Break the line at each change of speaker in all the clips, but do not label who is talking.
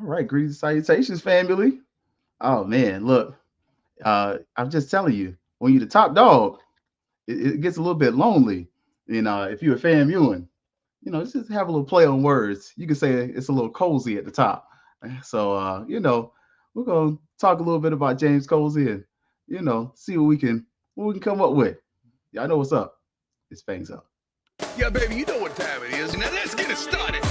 All right, greetings, salutations, family. Oh man, look, I'm just telling you, when you're the top dog, it gets a little bit lonely. If you're a fan viewing, let's just have a little play on words. You can say it's a little cozy at the top. So, we're gonna talk a little bit about James Colzie and see what we can come up with. Y'all know what's up. It's Fangs up.
Yeah, baby, you know what time it is. Now let's get it started.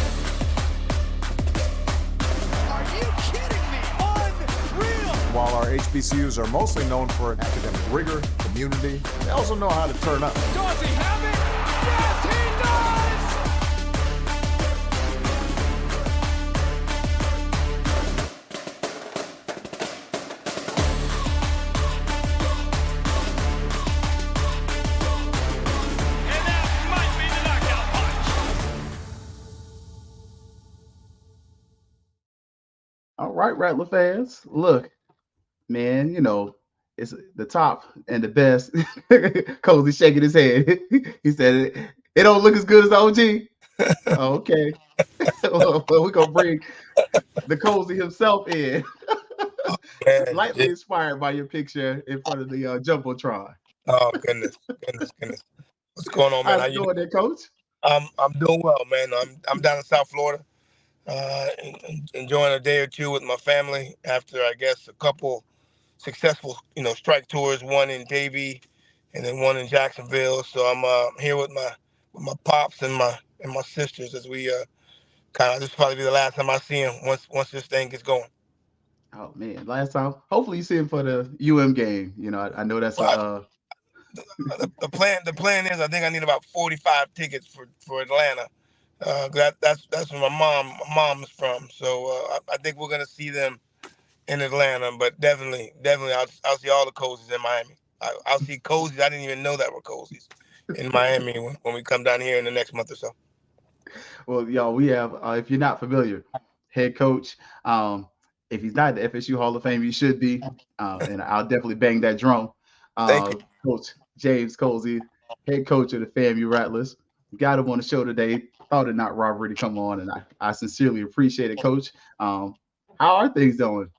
Are you kidding me? Unreal!
While our HBCUs are mostly known for academic rigor, community, they also know how to turn up.
Does he have it? Yes, he does! And that might be the knockout punch.
All right, Rattler fans. Look, man, it's the top and the best. Cozy shaking his head. He said it don't look as good as OG. Okay. Well, we're gonna bring the Cozy himself in.
Man,
Lightly inspired by your picture in front of the Jumbotron.
oh goodness. What's going on, man?
How's
How
it
you doing?
going there, Coach?
I'm doing well, man. I'm down in South Florida, enjoying a day or two with my family after I guess a couple successful, strike tours, one in Davie and then one in Jacksonville. So I'm here with my pops and my sisters as we kind of this will probably be the last time I see them once this thing gets going.
Oh man, last time. Hopefully you see him for the UM game. I know that's
Well, the plan is I think I need about 45 tickets for Atlanta. That's where my mom's from. So I think we're gonna see them in Atlanta, but definitely I'll see all the cozies in Miami. I'll see cozies I didn't even know that were cozies in Miami when we come down here in the next month or so.
well, y'all. We have if you're not familiar, head coach. If he's not in the FSU Hall of Fame, you should be. And I'll definitely bang that drum.
Thank you.
Coach James Colzie, head coach of the FAMU Rattlers. Got him on the show today. Thought it not robbery to come on, and I sincerely appreciate it, Coach. How are things going?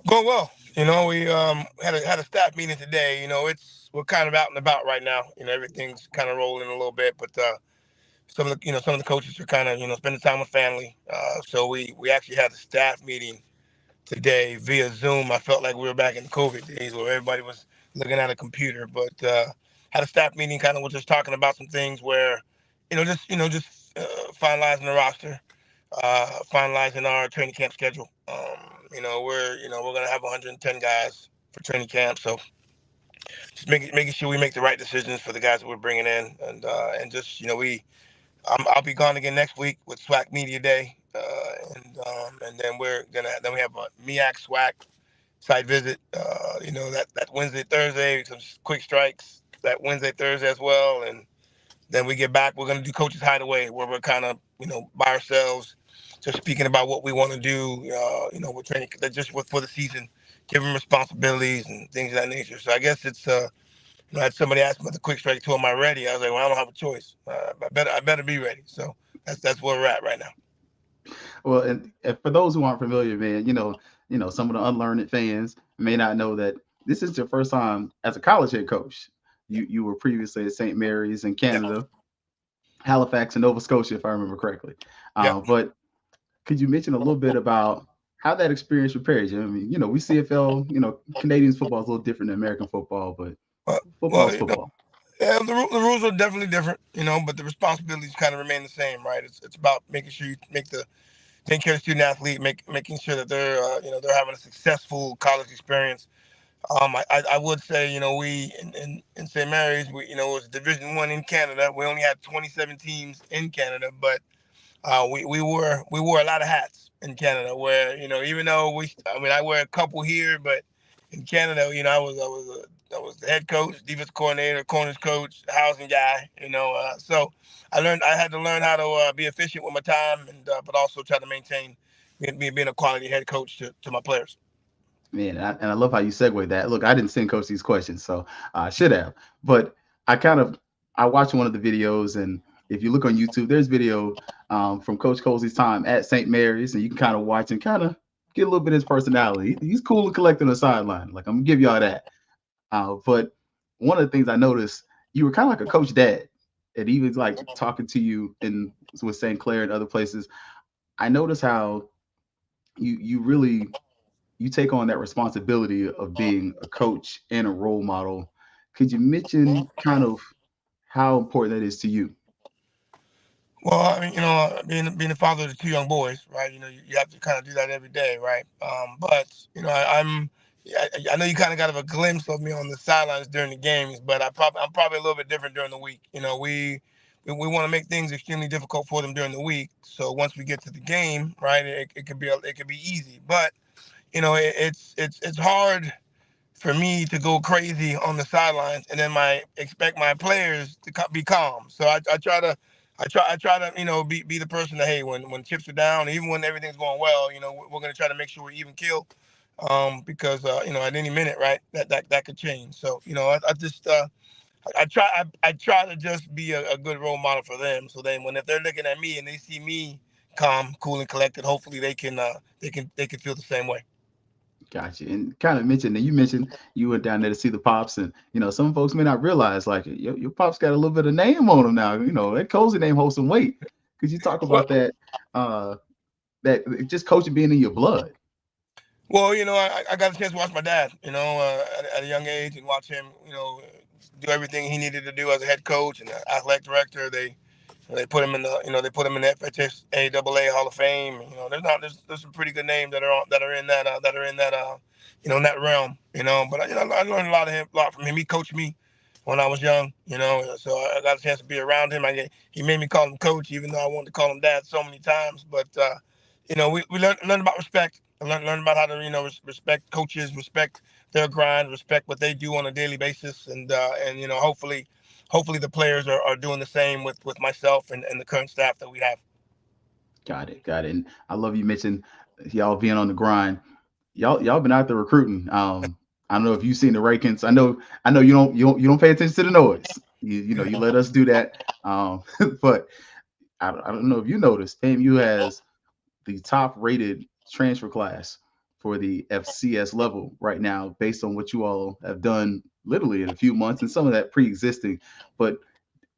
Going well. We had a staff meeting today. We're kind of out and about right now. Everything's kind of rolling a little bit, but some of the coaches are kind of spending time with family. So we actually had a staff meeting today via Zoom. I felt like we were back in the COVID days where everybody was looking at a computer, but had a staff meeting kind of was just talking about some things where, finalizing the roster, finalizing our training camp schedule. We're gonna have 110 guys for training camp, so just making sure we make the right decisions for the guys that we're bringing in, and just I'll be gone again next week with SWAC Media Day, and then we have a MEAC SWAC site visit. That Wednesday, Thursday, some quick strikes that Wednesday, Thursday as well, and then we get back. We're gonna do Coaches Hideaway, where we're kind of by ourselves, just speaking about what we want to do. With training, for the season, giving responsibilities and things of that nature. So I guess it's I had somebody ask me about the quick strike tour. Am I ready? I was like, well, I don't have a choice. I better be ready. So that's where we're at right now.
Well, and for those who aren't familiar, man, some of the unlearned fans may not know that this is your first time as a college head coach. You were previously at St. Mary's in
Yeah.
Canada, Halifax, and Nova Scotia, if I remember correctly.
Yeah.
But could you mention a little bit about how that experience prepares you? I mean, we CFL, Canadian football is a little different than American football, but
Well,
football
well,
is football.
yeah, the rules are definitely different, but the responsibilities kind of remain the same, right? It's about making sure you taking care of the student athlete, making sure that they're having a successful college experience. I would say, we in St. Mary's, it was Division 1 in Canada. We only had 27 teams in Canada, but we wore a lot of hats in Canada. Where even though I wear a couple here, but in Canada, I was the head coach, defense coordinator, corners coach, housing guy. So I had to learn how to be efficient with my time, and but also try to maintain being a quality head coach to my players.
Man, and I love how you segue that. Look, I didn't send Coach these questions, so I should have. But I kind of I watched one of the videos, and if you look on YouTube, there's video from Coach Colzie's time at St. Mary's, and you can kind of watch and kind of get a little bit of his personality. He's cool and collected on the sideline. Like, I'm gonna give y'all that. But one of the things I noticed, you were kind of like a coach dad, and even like talking to you in with St. Clair and other places. I noticed how you really you take on that responsibility of being a coach and a role model. Could you mention kind of how important that is to you?
Well, I mean, being the father of two young boys, right? You have to kind of do that every day, right? But I know you kind of got a glimpse of me on the sidelines during the games, but I'm probably a little bit different during the week. We want to make things extremely difficult for them during the week. So once we get to the game, right, it could be easy. But it's hard for me to go crazy on the sidelines and then expect my players to be calm. So I try to be the person that, hey, when chips are down, even when everything's going well, we're gonna try to make sure we're even kill, because at any minute, right, that could change. So I just I try to just be a good role model for them. So then if they're looking at me and they see me calm, cool, and collected, hopefully they can feel the same way.
Gotcha. And kind of mentioned that you mentioned you went down there to see the pops, and some folks may not realize like your pops got a little bit of name on him now. That cozy name holds some weight. Could you talk
Well,
about that? That just coaching being in your blood.
Well, I got a chance to watch my dad, at a young age, and watch him, do everything he needed to do as a head coach and athletic director. They put him in the FHSAAA Hall of Fame. There's some pretty good names that are in in that realm. But I learned a lot from him. He coached me when I was young. So I got a chance to be around him. He made me call him coach, even though I wanted to call him dad so many times. But we learned about respect. I learned about how to respect coaches, respect their grind, respect what they do on a daily basis, and hopefully the players are doing the same with myself and the current staff that we have.
Got it, got it. And I love you mentioned y'all being on the grind. Y'all been out there recruiting. I don't know if you've seen the rankings. I know you don't pay attention to the noise. You let us do that. But I don't know if you noticed, FAMU has the top rated transfer class for the FCS level right now, based on what you all have done literally in a few months, and some of that pre-existing. But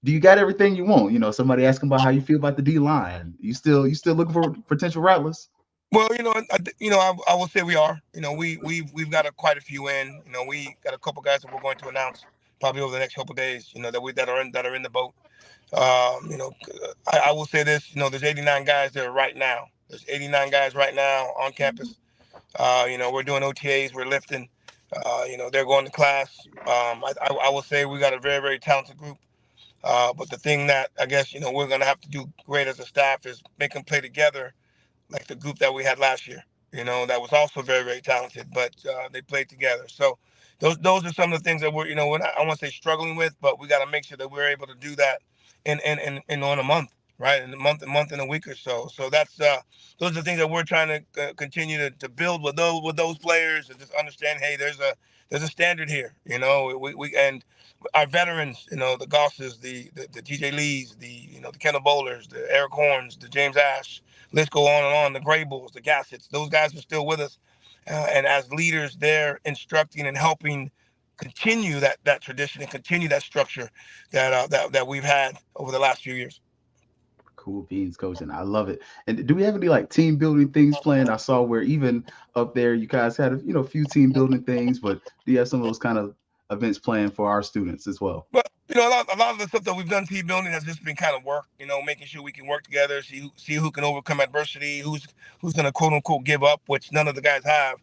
do you got everything you want? Somebody asking about how you feel about the D line. You still looking for potential rattlers?
Well, I will say we are. We've got quite a few in. We got a couple guys that we're going to announce probably over the next couple of days. That are in the boat. I will say this. There's 89 guys there right now. There's 89 guys right now on campus. We're doing OTAs. We're lifting. They're going to class. I will say we got a very, very talented group. But the thing that I guess we're going to have to do great as a staff is make them play together like the group that we had last year. That was also very, very talented, but they played together. So those are some of the things that we're not, I want to say struggling with, but we got to make sure that we're able to do that in on a month, right? In a month and a week or so. So that's those are the things that we're trying to continue to build with those players, and just understand, hey, there's a standard here. We and our veterans, the Gosses, the TJ Lees, the Kendall Bowlers, the Eric Horns, the James Ash. Let's go on and on. The Gray Bulls, the Gassets, those guys are still with us, and as leaders, they're instructing and helping continue that tradition and continue that structure that we've had over the last few years.
Cool beans, coach, and I love it. And do we have any like team building things planned? I saw where even up there you guys had a few team building things, but do you have some of those kind of events planned for our students as well?
But a lot of the stuff that we've done team building has just been kind of work. Making sure we can work together, see who can overcome adversity, who's going to quote unquote give up, which none of the guys have.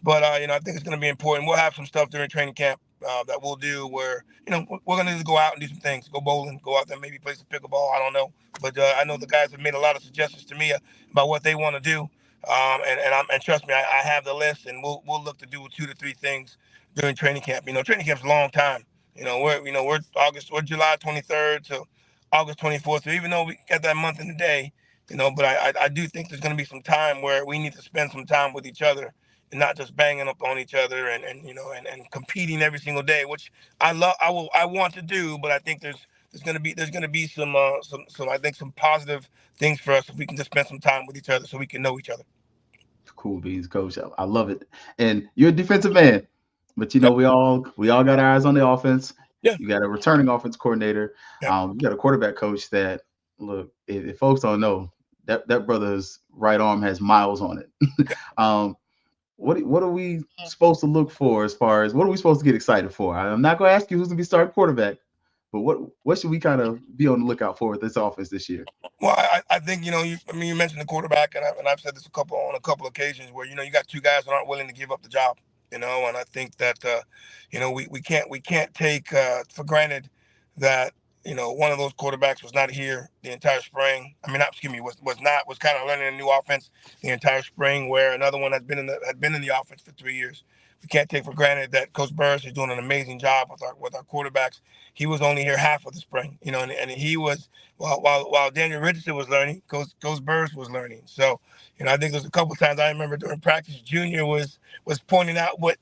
But I think it's going to be important. We'll have some stuff during training camp that we'll do where we're going to just go out and do some things, go bowling, go out there, maybe play some pickleball. I don't know, but I know the guys have made a lot of suggestions to me about what they want to do. And trust me, I have the list, and we'll look to do 2 to 3 things during training camp. Training camp's a long time. We're July 23rd to August 24th. So even though we got that month in the day, but I do think there's going to be some time where we need to spend some time with each other and not just banging up on each other and competing every single day, which I want to do, but I think there's gonna be some I think some positive things for us if we can just spend some time with each other so we can know each other.
Cool beans, coach. I love it. And you're a defensive man, but
Yep.
we all got our eyes on the offense.
Yeah.
You got a returning offense coordinator.
Yep.
You got a quarterback coach that look. If folks don't know, that brother's right arm has miles on it.
Yep.
um, what are we supposed to look for as far as what are we supposed to get excited for? I'm not going to ask you who's going to be starting quarterback, but what should we kind of be on the lookout for with this offense this year?
Well, I think you mentioned the quarterback, and I've said this on a couple occasions where you got two guys that aren't willing to give up the job, and I think that we can't take for granted that one of those quarterbacks was not here the entire spring. I mean, not, excuse me, was kind of learning a new offense the entire spring, where another one had been in the offense for 3 years. We can't take for granted that Coach Burris is doing an amazing job with our quarterbacks. He was only here half of the spring, and he was while Daniel Richardson was learning, Coach Burris was learning. So, I think there's a couple times I remember during practice, Junior was pointing out what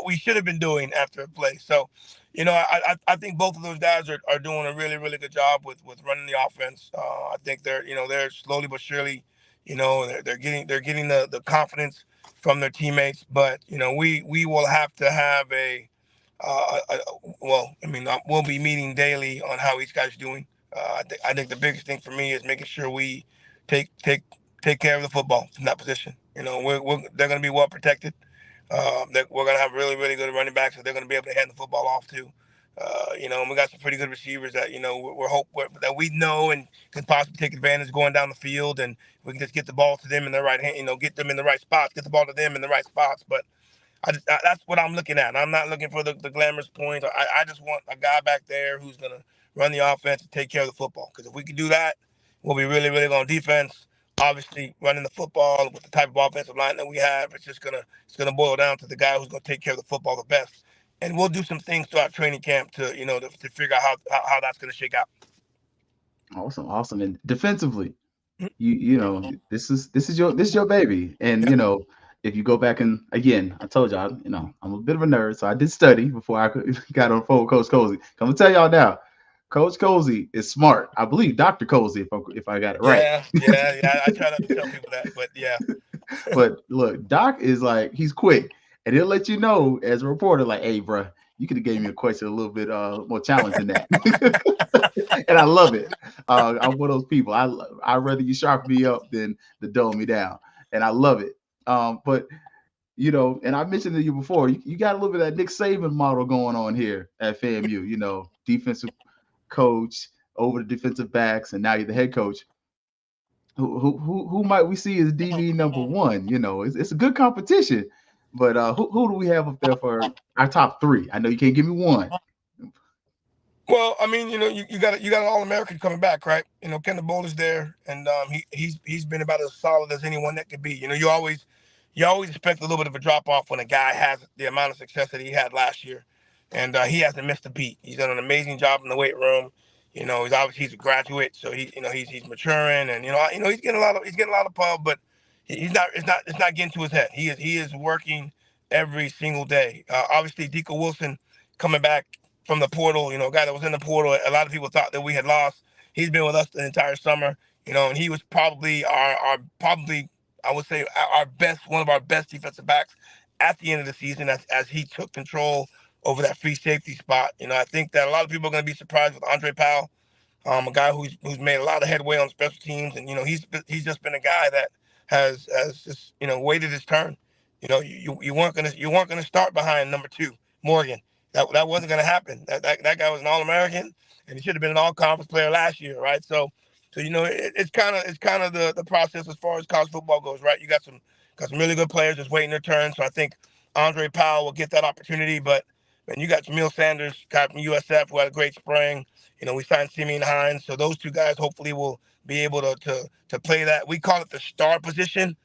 we should have been doing after a play. So, I think both of those guys are doing a really really good job with running the offense. I think they're slowly but surely, they're getting the confidence from their teammates. But we will have to have well, I mean, we'll be meeting daily on how each guy's doing. I think the biggest thing for me is making sure we take take take care of the football in that position. They're going to be well protected. We're going to have really really good running backs that they're going to be able to hand the football off to. And we got some pretty good receivers that that we know and can possibly take advantage going down the field, and we can just get the ball to them in the right hand. Get them in the right spots, get the ball to them in the right spots. But that's what I'm looking at. I'm not looking for the glamorous points. I just want a guy back there who's going to run the offense and take care of the football. Because if we can do that, we'll be really, really good on defense. Obviously, running the football with the type of offensive line that we have, it's gonna boil down to the guy who's going to take care of the football the best. And we'll do some things throughout training camp to figure out how that's going to shake out.
Awesome, awesome. And defensively,
Mhm.
this is your baby. And
Yep.
if you go back and again, I told y'all, I'm a bit of a nerd, so I did study before I got on the phone with Coach Colzie. I'm gonna tell y'all now, Coach Colzie is smart. I believe Dr. Colzie, if I got it right.
Yeah, yeah, yeah. I try not to tell people that, but yeah.
But look, Doc is like he's quick, and he'll let you know as a reporter, like, "Hey, bro, you could have gave me a question a little bit more challenging than that." And I love it. I'm one of those people. I rather you sharpen me up than to dull me down, and I love it. But and I mentioned to you before, you got a little bit of that Nick Saban model going on here at FAMU. Defensive coach over the defensive backs, and now you're the head coach. Who might we see as DB number one? It's a good competition, but who do we have up there for our top three? I know you can't give me one.
Well, I mean, you got an All-American coming back, right? Kendall Bolder's there, and he's been about as solid as anyone that could be. You always expect a little bit of a drop off when a guy has the amount of success that he had last year, and he hasn't missed a beat. He's done an amazing job in the weight room. He's a graduate, so he's maturing, and he's getting a lot of pub, but he's not it's not getting to his head. He is working every single day. Obviously, Deco Wilson coming back from the portal, a guy that was in the portal. A lot of people thought that we had lost. He's been with us the entire summer, and he was probably probably I would say one of our best defensive backs at the end of the season as he took control over that free safety spot. I think that a lot of people are going to be surprised with Andre Powell, a guy who's made a lot of headway on special teams, and he's just been a guy that has just waited his turn. You weren't gonna start behind number two Morgan. That wasn't gonna happen. That guy was an All-American, and he should have been an All-Conference player last year, right? So it's kind of the process as far as college football goes, right? You got some really good players just waiting their turn. So I think Andre Powell will get that opportunity, but man, you got Jamil Sanders, guy from USF, who had a great spring. We signed Simeon Hines, so those two guys hopefully will be able to play that. We call it the star position,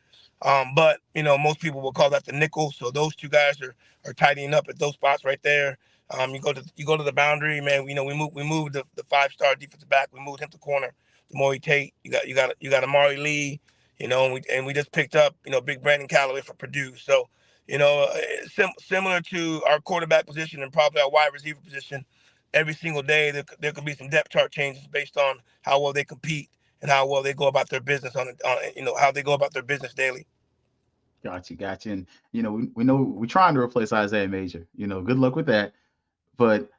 but most people will call that the nickel. So those two guys are tidying up at those spots right there. You go to the boundary, man. We moved the 5-star defensive back. We moved him to corner. Demore Tate. You got Amari Lee. And we just picked up big Brandon Callaway for Purdue. So similar to our quarterback position and probably our wide receiver position. every single day there could be some depth chart changes based on how well they compete and how well they go about their business how they go about their business daily.
Gotcha. And we know we're trying to replace Isaiah Major. Good luck with that. But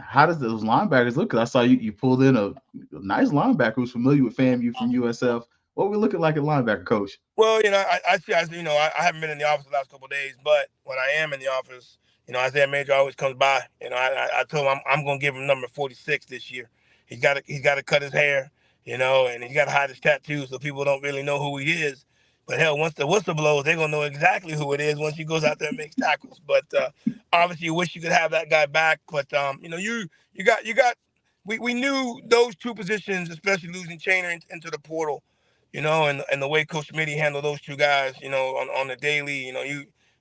how does those linebackers look? Because I saw you pulled in a nice linebacker who's familiar with FAMU from USF. What we looking like at linebacker, coach?
Well, I haven't been in the office the last couple of days, but when I am in the office, Isaiah Major always comes by. I told him I'm going to give him number 46 this year. He's got to cut his hair, and he's got to hide his tattoos so people don't really know who he is. But hell, once the whistle blows, they're going to know exactly who it is once he goes out there and makes tackles. But obviously, you wish you could have that guy back. But we knew those two positions, especially losing Chainer into the portal. And the way Coach Smitty handled those two guys, on the daily,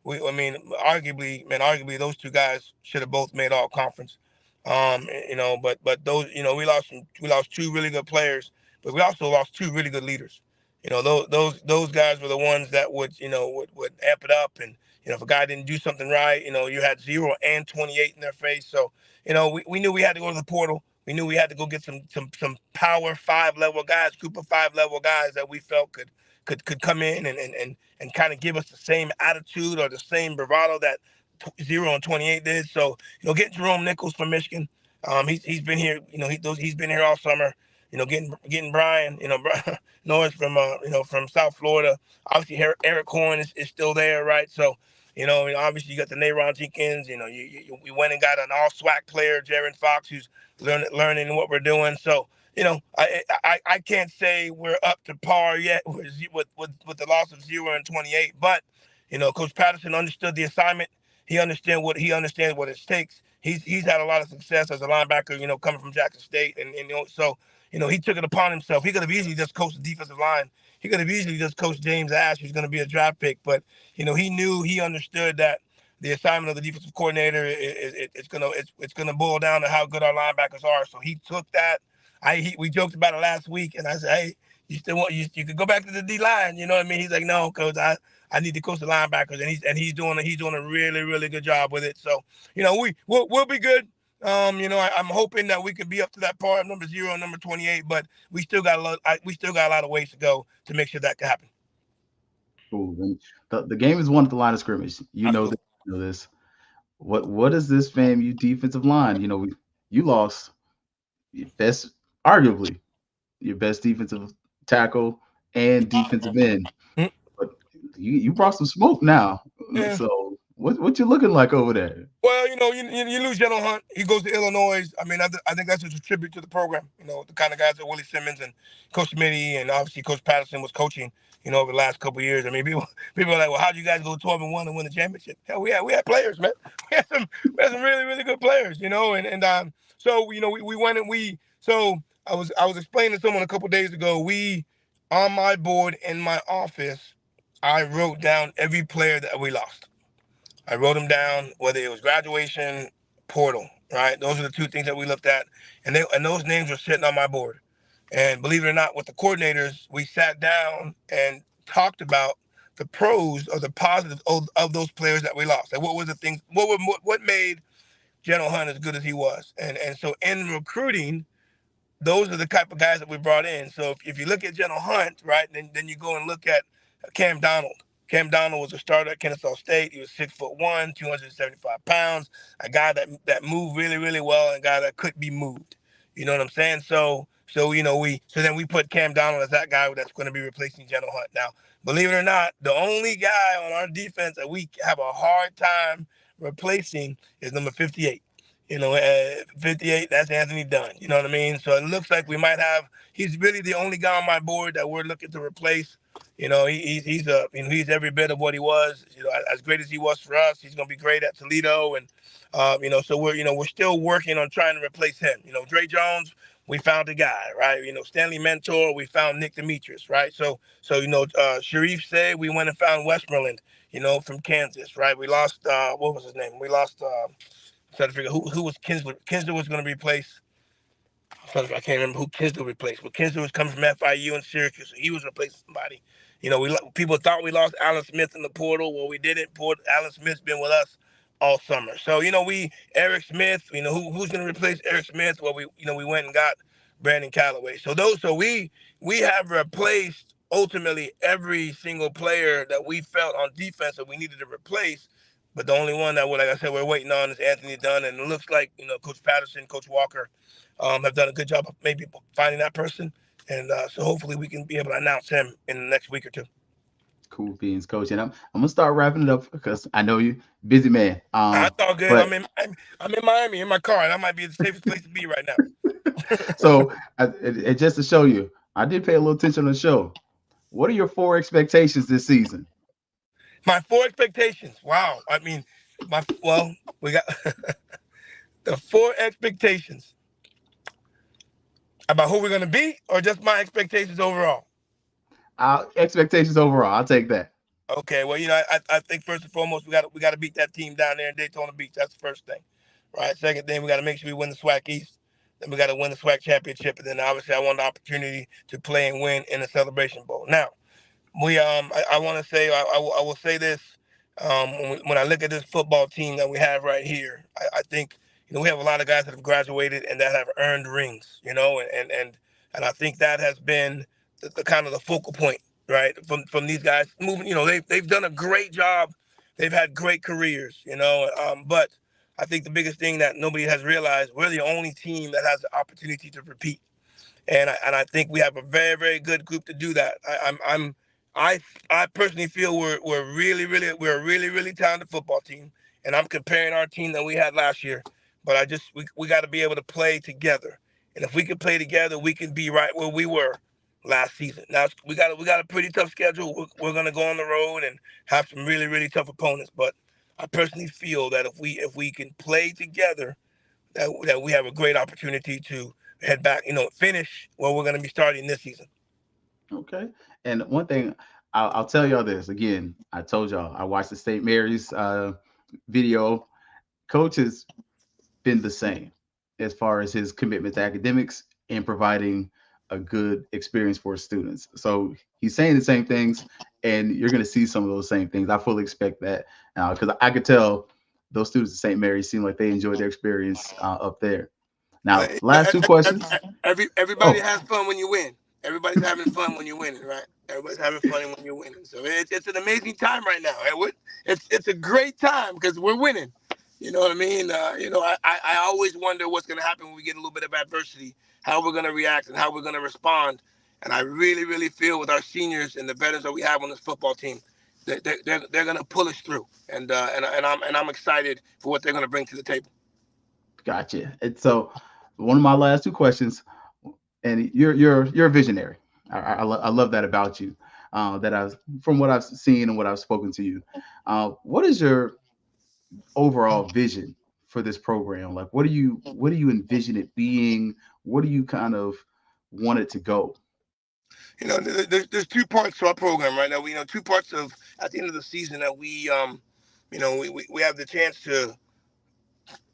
arguably those two guys should have both made all conference. But those, we lost two really good players, but we also lost two really good leaders. Those guys were the ones that would amp it up. And, if a guy didn't do something right, you had 0 and 28 in their face. So, we knew we had to go to the portal. We knew we had to go get some power 5 level guys, group of 5 level guys that we felt could come in and kind of give us the same attitude or the same bravado that 0 and 28 did. So, getting Jerome Nichols from Michigan, he's been here, he's been here all summer. Getting Brian, Norris from South Florida. Obviously, Eric Horn is still there, right? So, obviously you got the Nayron Jenkins. We went and got an all SWAC player, Jaron Fox, who's learning what we're doing. So, I can't say we're up to par yet with the loss of 0 and 28. But, Coach Patterson understood the assignment. He understands what it takes. He's had a lot of success as a linebacker, coming from Jackson State, and so. He took it upon himself. He could have easily just coached the defensive line. He could have easily just coached James Ash, who's going to be a draft pick. But, he understood that the assignment of the defensive coordinator it's gonna boil down to how good our linebackers are. So he took that. We joked about it last week, and I said, hey, you still want you could go back to the D line. You know what I mean? He's like, no, coach, I need to coach the linebackers, and he's doing a really, really good job with it. So, we'll be good. I'm hoping that we can be up to that par of number 0 and number 28, but we still got a lot of ways to go to make sure that can happen.
Cool. And the game is won at the line of scrimmage. This. What is this FAMU defensive line? You lost arguably your best defensive tackle and defensive end, but you brought some smoke now. Yeah. So what you looking like over there?
Well, you lose General Hunt. He goes to Illinois. I mean, I think that's just a tribute to the program. The kind of guys that Willie Simmons and Coach Smitty and obviously Coach Patterson was coaching, over the last couple of years. I mean, people are like, well, how did you guys go 12-1 and win the championship? Hell, we had players, man. We had some really, really good players, so, we went and so I was explaining to someone a couple of days ago, on my board in my office, I wrote down every player that we lost. I wrote them down, whether it was graduation, portal, right? Those are the two things that we looked at. And those names were sitting on my board. And believe it or not, with the coordinators, we sat down and talked about the pros or the positives of those players that we lost. Like what were the things, what made General Hunt as good as he was? And so in recruiting, those are the type of guys that we brought in. So if you look at General Hunt, right, then you go and look at Cam Donald. Cam Donald was a starter at Kennesaw State. He was 6'1", 275 pounds, a guy that moved really, really well, and a guy that could be moved. You know what I'm saying? So then we put Cam Donald as that guy that's going to be replacing General Hunt. Now, believe it or not, the only guy on our defense that we have a hard time replacing is number 58. 58, that's Anthony Dunn. You know what I mean? So it looks like he's really the only guy on my board that we're looking to replace. He's every bit of what he was. As great as he was for us, he's going to be great at Toledo. And, so we're still working on trying to replace him. Dre Jones, we found a guy, right? Stanley Mentor, we found Nick Demetrius, right? So Sharif said we went and found Westmoreland, from Kansas, right? We lost, what was his name? We lost, trying to figure out who was Kinsler. Kinsler was going to replace. I can't remember who Kinsler replaced, but Kinsler was coming from FIU and Syracuse, so he was replacing somebody. People thought we lost Alan Smith in the portal. Well, we didn't. Alan Smith's been with us all summer. So, Eric Smith, who's going to replace Eric Smith? Well, we went and got Brandon Callaway. So we have replaced ultimately every single player that we felt on defense that we needed to replace. But the only one that, like I said, we're waiting on is Anthony Dunn. And it looks like, Coach Patterson, Coach Walker have done a good job of maybe finding that person. And so hopefully we can be able to announce him in the next week or two.
Cool beans, coach. And I'm gonna start wrapping it up because I know you busy man.
That's all good.
But
I'm in Miami in my car. That might be the safest place to be right now.
so just to show you, I did pay a little attention on the show. What are your 4 expectations this season?
My 4 expectations. Wow. I mean, we got the 4 expectations about who we're gonna be, or just my expectations overall.
Expectations overall. I'll take that.
Okay, well, I think first and foremost we got to beat that team down there in Daytona Beach. That's the first thing, right? Second thing, we got to make sure we win the SWAC East. Then we got to win the SWAC championship, and then obviously I want the opportunity to play and win in the Celebration Bowl. Now, I want to say I will say this when I look at this football team that we have right here. I think we have a lot of guys that have graduated and that have earned rings. And I think that has been the kind of the focal point, right, from these guys moving. They've done a great job. They've had great careers, but I think the biggest thing that nobody has realized, we're the only team that has the opportunity to repeat. And I think we have a very, very good group to do that. I personally feel we're a really, really talented football team. And I'm comparing our team that we had last year. But we got to be able to play together. And if we can play together, we can be right where we were last season. Now we got a pretty tough schedule. We're going to go on the road and have some really, really tough opponents. But I personally feel that if we can play together, that we have a great opportunity to head back, finish where we're going to be starting this season.
Okay. And one thing I'll tell y'all this again. I told y'all I watched the St. Mary's video. Coach has been the same as far as his commitment to academics and providing a good experience for students. So he's saying the same things, and you're going to see some of those same things. I fully expect that because I could tell those students at St. Mary's seem like they enjoyed their experience up there. Now, last 2 questions.
Everybody has fun when you win. Everybody's having fun when you're winning, right? Everybody's having fun when you're winning. So it's an amazing time right now. It's a great time because we're winning. You know what I mean? I always wonder what's going to happen when we get a little bit of adversity, how we're going to react and how we're going to respond. And I really, really feel with our seniors and the veterans that we have on this football team, they're going to pull us through. And I'm excited for what they're going to bring to the table.
Gotcha. And so one of my last 2 questions, and you're a visionary. I love that about you. From what I've seen and what I've spoken to you, what is your overall vision for this program? Like, what do you envision it being? What do you kind of want it to go?
There's 2 parts to our program right now. 2 parts of at the end of the season that we have the chance to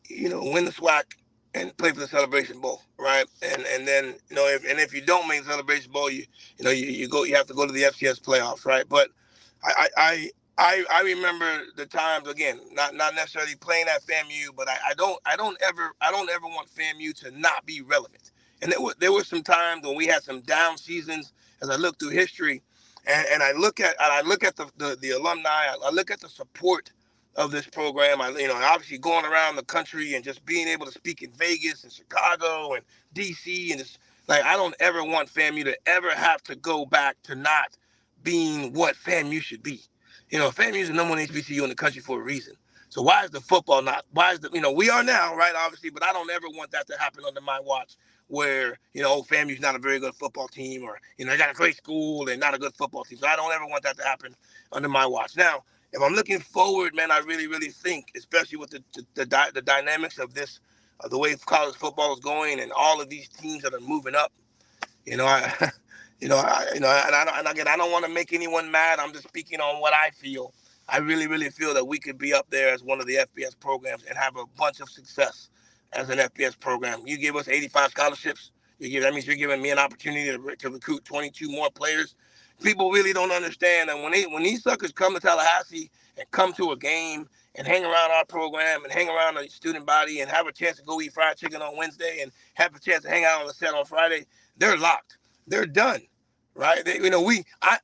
win the SWAC and play for the Celebration Bowl, right? And then if you don't make the Celebration Bowl, you have to go to the FCS playoffs, right? But I remember the times, again, not necessarily playing at FAMU, but I don't ever want FAMU to not be relevant. And there were some times when we had some down seasons as I look through history, and I look at the alumni, I look at the support of this program. Obviously going around the country and just being able to speak in Vegas and Chicago and DC, and it's like I don't ever want FAMU to ever have to go back to not being what FAMU should be. FAMU is the number 1 HBCU in the country for a reason. So why is the football not? Why is we are now, right? Obviously, but I don't ever want that to happen under my watch where, FAMU's not a very good football team or, they got a great school and not a good football team. So I don't ever want that to happen under my watch. Now, if I'm looking forward, man, I really, really think, especially with the dynamics of this, the way college football is going and all of these teams that are moving up, and again, I don't want to make anyone mad. I'm just speaking on what I feel. I really, really feel that we could be up there as one of the FBS programs and have a bunch of success as an FBS program. You give us 85 scholarships. That means you're giving me an opportunity to recruit 22 more players. People really don't understand that when these suckers come to Tallahassee and come to a game and hang around our program and hang around the student body and have a chance to go eat fried chicken on Wednesday and have a chance to hang out on the set on Friday, they're locked. They're done, right? I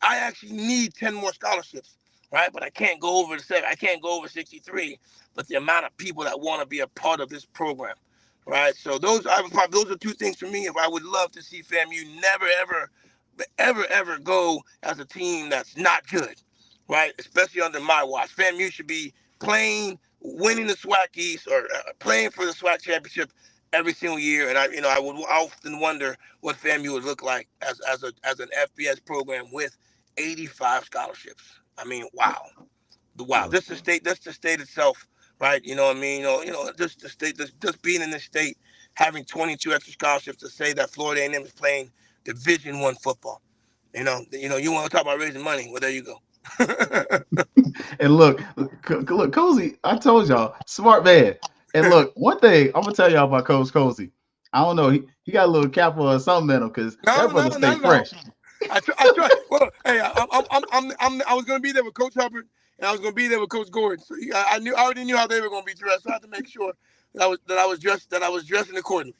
actually need 10 more scholarships, right? But I can't go over the 7. I can't go over 63. But the amount of people that want to be a part of this program, right? So those are 2 things for me. If I would love to see FAMU ever go as a team that's not good, right? Especially under my watch. FAMU should be winning the SWAC East or playing for the SWAC championship every single year. And I would often wonder what FAMU would look like as an FBS program with 85 scholarships. I mean, wow. That's the state itself, right? You know what I mean? Just the state, just being in this state, having 22 extra scholarships to say that Florida A&M is playing Division I football. You want to talk about raising money? Well, there you go.
And look, Colzie, I told y'all, smart man. And look, one thing I'm gonna tell y'all about Coach Colzie. I don't know, he got a little capital or something in him because that brother stay fresh.
I try. Well, hey, I was gonna be there with Coach Hubbard, and I was gonna be there with Coach Gordon. So I already knew how they were gonna be dressed. So I had to make sure that I was dressing accordingly.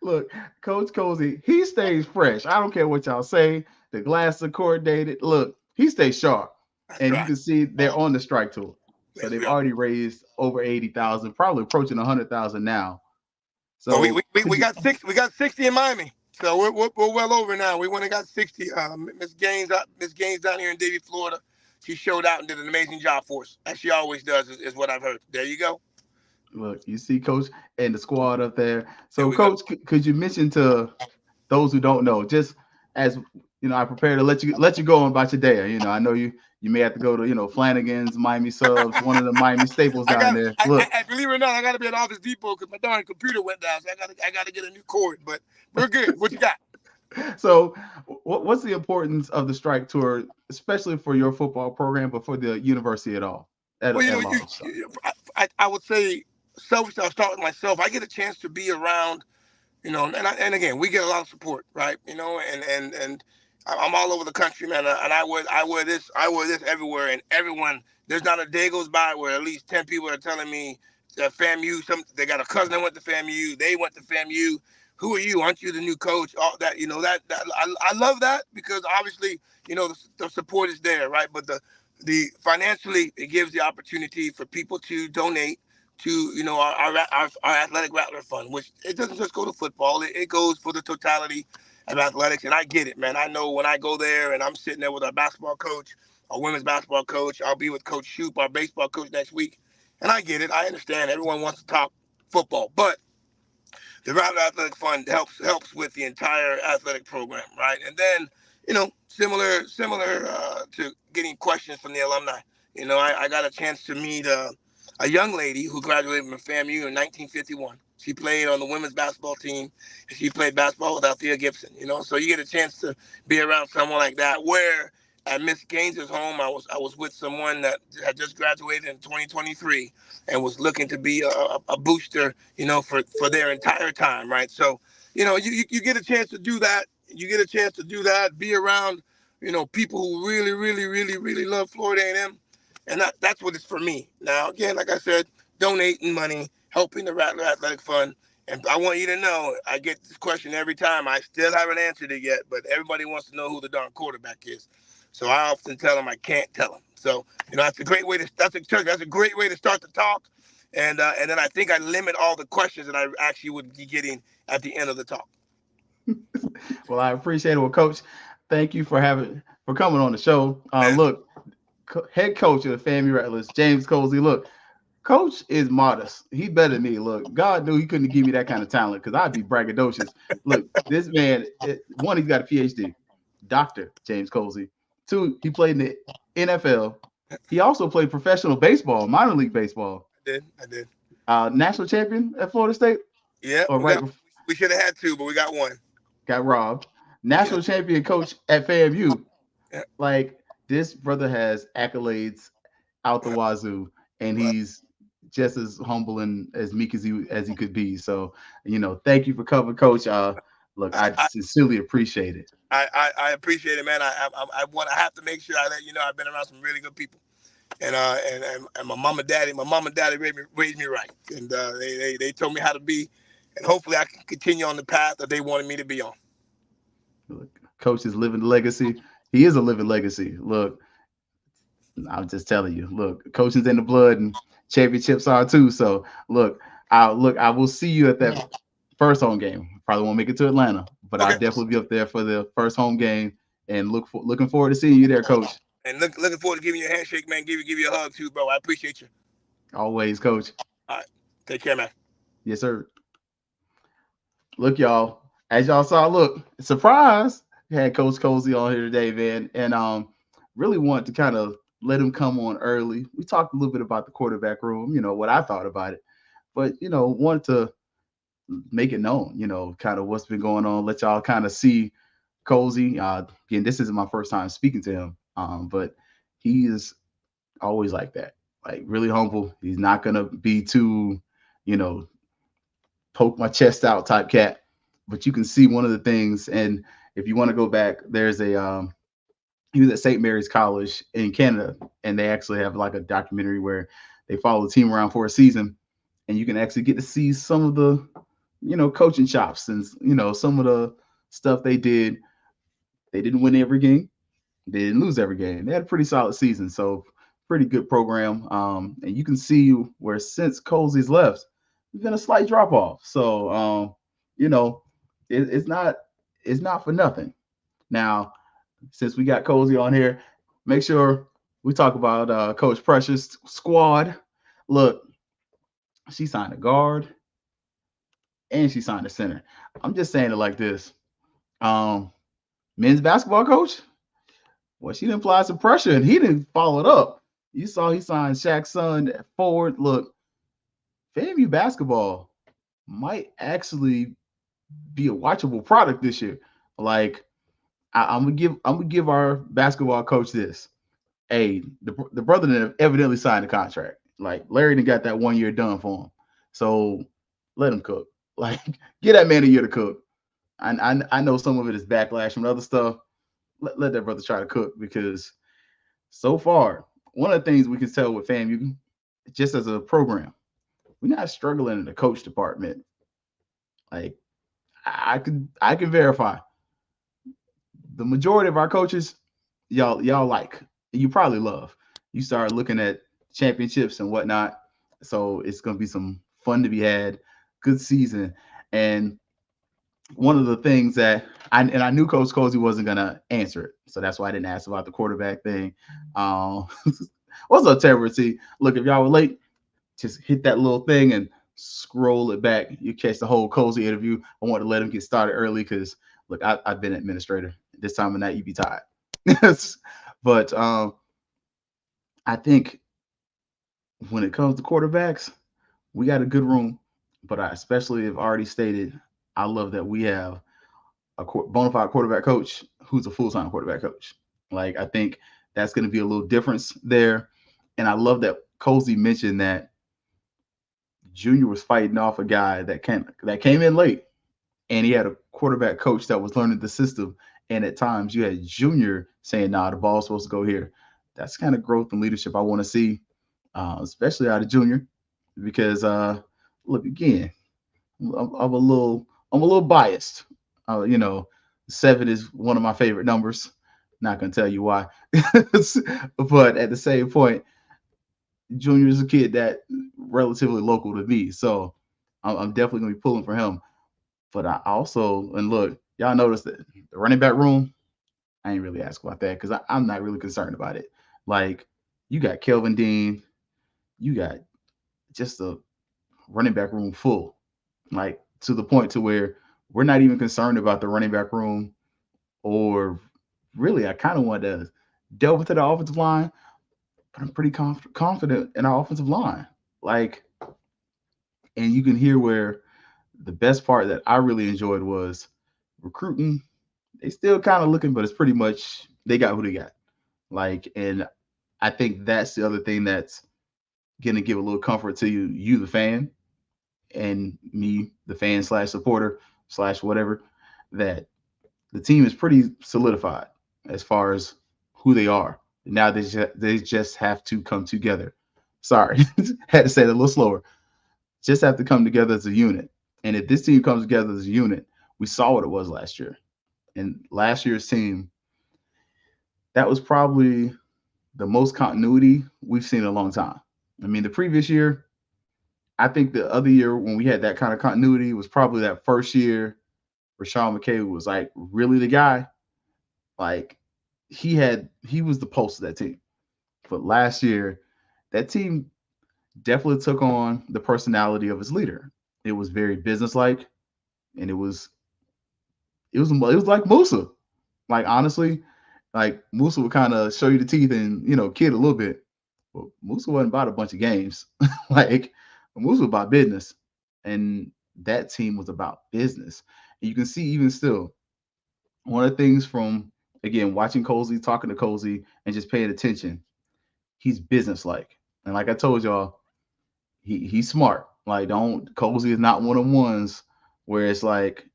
Look, Coach Colzie, he stays fresh. I don't care what y'all say. The glasses are coordinated. Look, he stays sharp. And you can see they're on the strike tour. So they've already raised over 80,000, probably approaching 100,000 now. So
we got 60 in Miami. So we're well over now. We went and got 60. Miss Gaines down here in Davie, Florida. She showed out and did an amazing job for us, as she always does, is what I've heard. There you go.
Look, you see Coach and the squad up there. So, Coach, could you mention to those who don't know, just as I prepare to let you go on about your day. I know you may have to go to Flanagan's, Miami Subs, one of the Miami staples down there. Look,
believe it or not, I got to be at Office Depot because my darn computer went down, so I got to get a new cord. But we're good. What you got?
So, what's the importance of the strike tour, especially for your football program, but for the university at all?
I would say. I'll start with myself. I get a chance to be around, and again, we get a lot of support, right? And I'm all over the country, man. And I wear this everywhere, and everyone. There's not a day goes by where at least 10 people are telling me that FAMU. They got a cousin that went to FAMU. They went to FAMU. Who are you? Aren't you the new coach? All that, I love that because obviously, the support is there, right? But the financially, it gives the opportunity for people to donate to our athletic Rattler fund, which it doesn't just go to football, it goes for the totality of athletics. And I get it, man. I know when I go there and I'm sitting there with our basketball coach, our women's basketball coach, I'll be with Coach Shoop, our baseball coach, next week, and I get it. I understand everyone wants to talk football, but the Rattler Athletic Fund helps with the entire athletic program, right? And then similar to getting questions from the alumni. I got a chance to meet a young lady who graduated from FAMU in 1951. She played on the women's basketball team. And she played basketball with Althea Gibson, So you get a chance to be around someone like that. Where at Miss Gaines's home, I was with someone that had just graduated in 2023 and was looking to be a booster, for their entire time, right? So, you get a chance to do that. You get a chance to do that, be around, people who really, really, really, really love Florida A&M. And that's what it's for me. Now, again, like I said, donating money, helping the Rattler Athletic Fund. And I want you to know, I get this question every time. I still haven't answered it yet, but everybody wants to know who the darn quarterback is. So I often tell them I can't tell them. So, that's a great way to start the talk. And then I think I limit all the questions that I actually would be getting at the end of the talk.
Well, I appreciate it. Well, Coach, thank you for coming on the show. Look, head coach of the FAMU Rattlers, James Colzie. Look, Coach is modest. He's better than me. Look, God knew he couldn't give me that kind of talent because I'd be braggadocious. Look, this man, one, he's got a PhD, Dr. James Colzie. 2, he played in the NFL. He also played professional baseball, minor league baseball.
I did.
National champion at Florida State?
Yeah. We should have had 2, but we got 1.
Got robbed. National champion coach at FAMU. Yeah. Like, this brother has accolades out the wazoo, and he's just as humble and as meek as he could be. So, thank you for coming, Coach. Look, I sincerely appreciate it.
I appreciate it, man. I have to make sure I let you know I've been around some really good people. and my mom and daddy raised me right, and they told me how to be, and hopefully I can continue on the path that they wanted me to be on.
Look, coach is living the legacy. He is a living legacy. Look, I'm just telling you. Look, coaching's in the blood, and championships are too. So I will see you at that first home game. Probably won't make it to Atlanta, but I'll
Okay.
definitely be up there for the first home game, and looking forward to seeing you there, coach.
And looking forward to giving you a handshake, man. Give you a hug too, bro. I appreciate you.
Always, coach.
All right, take care, man.
Yes, sir. Look, y'all, as y'all saw, look, surprise, we had Coach Colzie on here today, man, and really want to kind of let him come on early. We talked a little bit about the quarterback room, what I thought about it, but wanted to make it known, kind of what's been going on. Let y'all kind of see Colzie. Again, this isn't my first time speaking to him, but he is always like that, like really humble. He's not gonna be too, you know, poke my chest out type cat. But you can see one of the things, and if you want to go back, there's he was at St. Mary's College in Canada, and they actually have like a documentary where they follow the team around for a season, and you can actually get to see some of the, coaching chops and some of the stuff they did. They didn't win every game, they didn't lose every game. They had a pretty solid season, so pretty good program. And you can see where since Colzie's left, there's been a slight drop off. So you know, it's not for nothing. Now, since we got Colzie on here, make sure we talk about Coach Precious' squad. Look, she signed a guard and she signed a center. I'm just saying it like this. Um, Men's basketball coach, well, she didn't apply some pressure and he didn't follow it up. You saw he signed Shaq's son at forward. Look, FAMU basketball might actually be a watchable product this year. Like, I'm gonna give our basketball coach this. Hey, the brother that evidently signed a contract. Like Larry done got that 1 year done for him. So let him cook. Like, get that man a year to cook. I know some of it is backlash from other stuff. Let that brother try to cook, because so far, one of the things we can tell with FAMU, just as a program, we're not struggling in the coach department. Like, I can verify the majority of our coaches, y'all like, you probably love. You start looking at championships and whatnot, so it's gonna be some fun to be had. Good season, and one of the things that I knew Coach Colzie wasn't gonna answer it, so that's why I didn't ask about the quarterback thing. Um, what's up, Terry? Look, if y'all were late, just hit that little thing and scroll it back. You catch the whole Colzie interview. I want to let him get started early because look, I've been an administrator. This time of night, you be tired. But I think when it comes to quarterbacks, we got a good room. But I especially have already stated, I love that we have a bona fide quarterback coach who's a full-time quarterback coach. Like, I think that's going to be a little difference there. And I love that Colzie mentioned that Junior was fighting off a guy that came in late, and he had a quarterback coach that was learning the system. And at times, you had Junior saying, "Nah, the ball's supposed to go here." That's kind of growth and leadership I want to see, especially out of Junior, because look, again, I'm a little biased. 7 is one of my favorite numbers. Not gonna tell you why, but at the same point, Junior is a kid that relatively local to me, so I'm definitely gonna be pulling for him. But I also, and look, y'all notice that the running back room, I ain't really asked about that because I'm not really concerned about it. Like, you got Kelvin Dean, you got just a running back room full, like to the point to where we're not even concerned about the running back room, or really, I kind of want to delve into the offensive line, but I'm pretty confident in our offensive line. Like, and you can hear where the best part that I really enjoyed was recruiting. They still kind of looking, but it's pretty much they got who they got. Like, and I think that's the other thing that's gonna give a little comfort to you the fan, and me, the fan slash supporter slash whatever, that the team is pretty solidified as far as who they are. Now they just have to come together. Sorry, had to say it a little slower. Just have to come together as a unit. And if this team comes together as a unit, we saw what it was last year. And last year's team, that was probably the most continuity we've seen in a long time. I mean, the previous year, I think the other year when we had that kind of continuity was probably that first year where Sean McKay was like really the guy. Like he was the pulse of that team. But last year, that team definitely took on the personality of its leader. It was very businesslike, and it was like Musa. Like honestly, like Musa would kind of show you the teeth and kid a little bit. But Musa wasn't about a bunch of games. Like Musa was about business, and that team was about business. And you can see even still one of the things from again watching Colzie, talking to Colzie, and just paying attention. He's businesslike, and like I told y'all, he's smart. Like don't Colzie is not one of ones where it's like,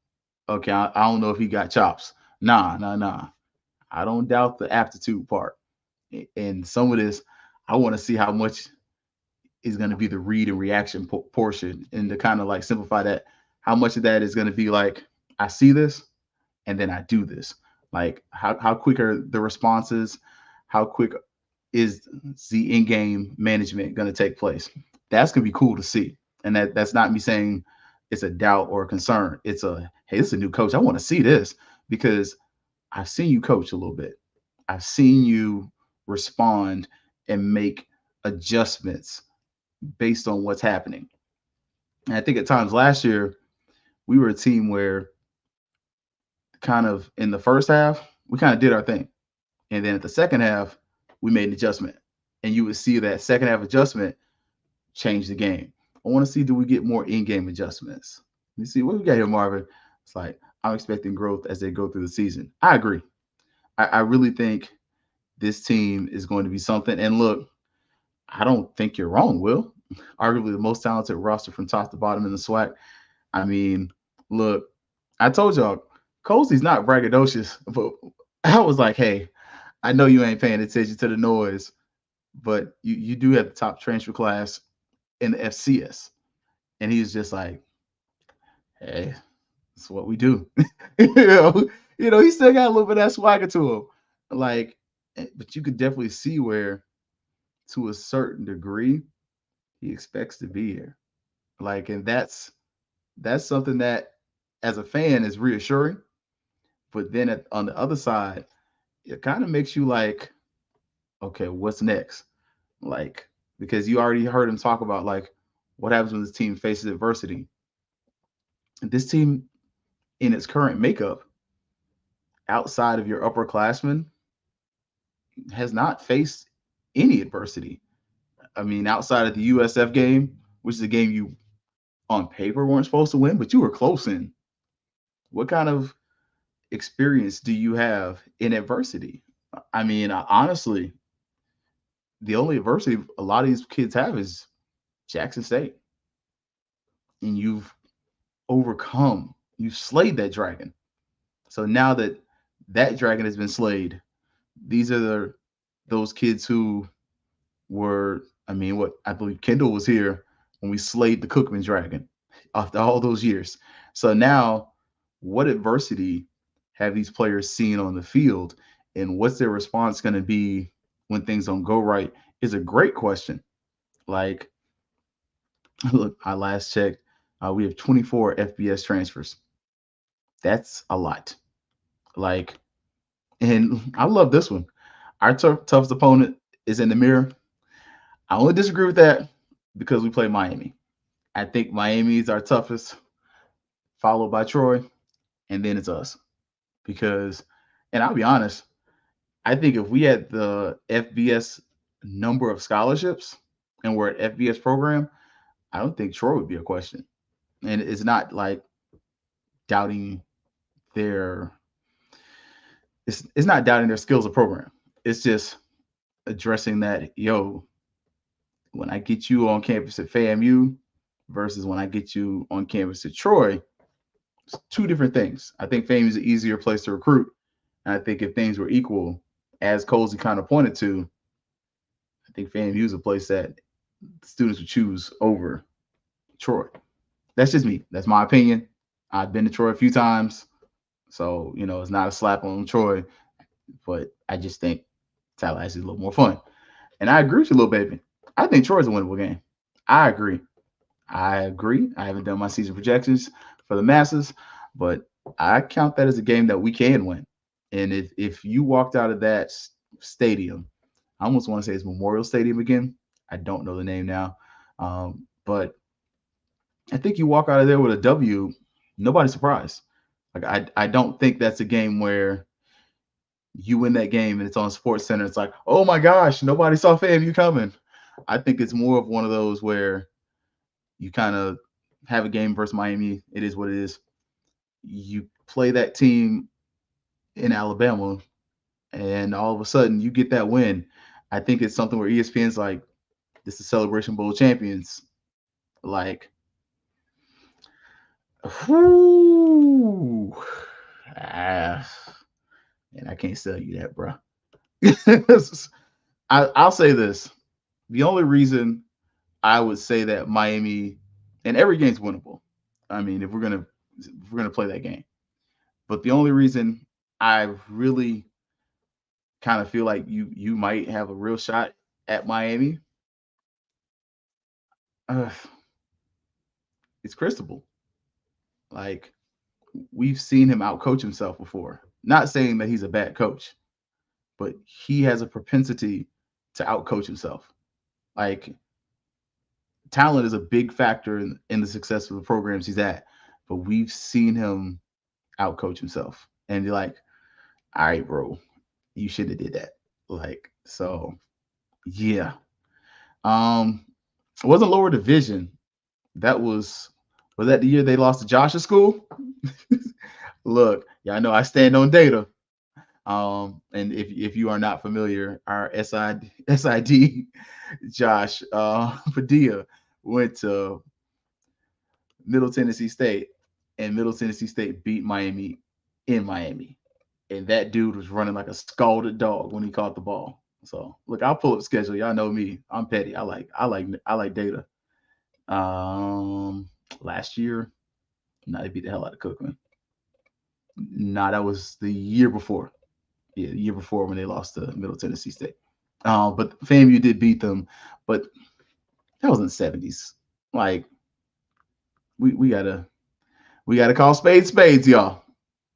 okay, I don't know if he got chops. Nah, nah, nah. I don't doubt the aptitude part. And some of this, I want to see how much is going to be the read and reaction portion, and to kind of like simplify that. How much of that is going to be like, I see this, and then I do this. Like how quick are the responses? How quick is the in-game management going to take place? That's going to be cool to see. And that's not me saying it's a doubt or a concern. It's a, hey, this is a new coach. I want to see this because I've seen you coach a little bit. I've seen you respond and make adjustments based on what's happening. And I think at times last year, we were a team where kind of in the first half, we kind of did our thing. And then at the second half, we made an adjustment. And you would see that second half adjustment change the game. I want to see, do we get more in-game adjustments? Let me see what we got here, Marvin. It's like, I'm expecting growth as they go through the season. I agree. I really think this team is going to be something. And look, I don't think you're wrong, Will. Arguably the most talented roster from top to bottom in the SWAC. I mean, look, I told y'all, Colzie's not braggadocious, but I was like, hey, I know you ain't paying attention to the noise, but you do have the top transfer class in the FCS. And he's just like, hey, that's what we do. He still got a little bit of that swagger to him. Like, but you could definitely see where, to a certain degree, he expects to be here. Like, and that's something that, as a fan, is reassuring. But then on the other side, it kind of makes you like, okay, what's next? Like, because you already heard him talk about like what happens when this team faces adversity. This team, in its current makeup, outside of your upperclassmen, has not faced any adversity. I mean, outside of the USF game, which is a game you on paper weren't supposed to win, but you were close in. What kind of experience do you have in adversity? I mean, honestly, the only adversity a lot of these kids have is Jackson State. And you've slayed that dragon. So now that that dragon has been slayed, these are those kids who were, I mean, what I believe Kendall was here when we slayed the Cookman dragon after all those years. So now, what adversity have these players seen on the field, and what's their response going to be when things don't go right is a great question. Like, look, I last checked, we have 24 FBS transfers. That's a lot. Like, and I love this one. Our toughest opponent is in the mirror. I only disagree with that because we play Miami. I think Miami is our toughest, followed by Troy, and then it's us. Because, and I'll be honest, I think if we had the FBS number of scholarships and we're at FBS program, I don't think Troy would be a question. And it's not like doubting their it's not doubting their skills of program. It's just addressing that, when I get you on campus at FAMU versus when I get you on campus at Troy, it's two different things. I think FAMU is an easier place to recruit. And I think if things were equal, as Colzie kind of pointed to, I think FAMU is a place that students would choose over Troy. That's just me. That's my opinion. I've been to Troy a few times, so it's not a slap on Troy, but I just think Tallahassee is a little more fun. And I agree with you, little baby. I think Troy's a winnable game. I agree. I agree. I haven't done my season projections for the masses, but I count that as a game that we can win. And if you walked out of that stadium, I almost want to say it's Memorial Stadium again. I don't know the name now, but I think you walk out of there with a W. Nobody's surprised. Like I don't think that's a game where you win that game and it's on Sports Center. It's like, oh my gosh, nobody saw FAMU coming. I think it's more of one of those where you kind of have a game versus Miami. It is what it is. You play that team in Alabama, and all of a sudden you get that win. I think it's something where ESPN's like, this is Celebration Bowl champions. Like, whoo. And I can't sell you that, bro. I'll say this. The only reason I would say that Miami, and every game's winnable. I mean, if we're gonna play that game, but the only reason I really kind of feel like you might have a real shot at Miami, it's Cristobal. Like, we've seen him outcoach himself before. Not saying that he's a bad coach, but he has a propensity to outcoach himself. Like, talent is a big factor in the success of the programs he's at, but we've seen him outcoach himself. And you're like, all right, bro, you should have did that. Like, so yeah. It wasn't lower division. That was that the year they lost to Joshua School? Look, y'all know I stand on data. And if you are not familiar, our SID Josh Padilla went to Middle Tennessee State, and Middle Tennessee State beat Miami in Miami. And that dude was running like a scalded dog when he caught the ball. So look, I'll pull up the schedule. Y'all know me. I'm petty. I like data. Last year, they beat the hell out of Cookman. That was the year before. Yeah, the year before when they lost to Middle Tennessee State. But FAMU did beat them, but that was in the 70s. Like, we gotta call spades, y'all.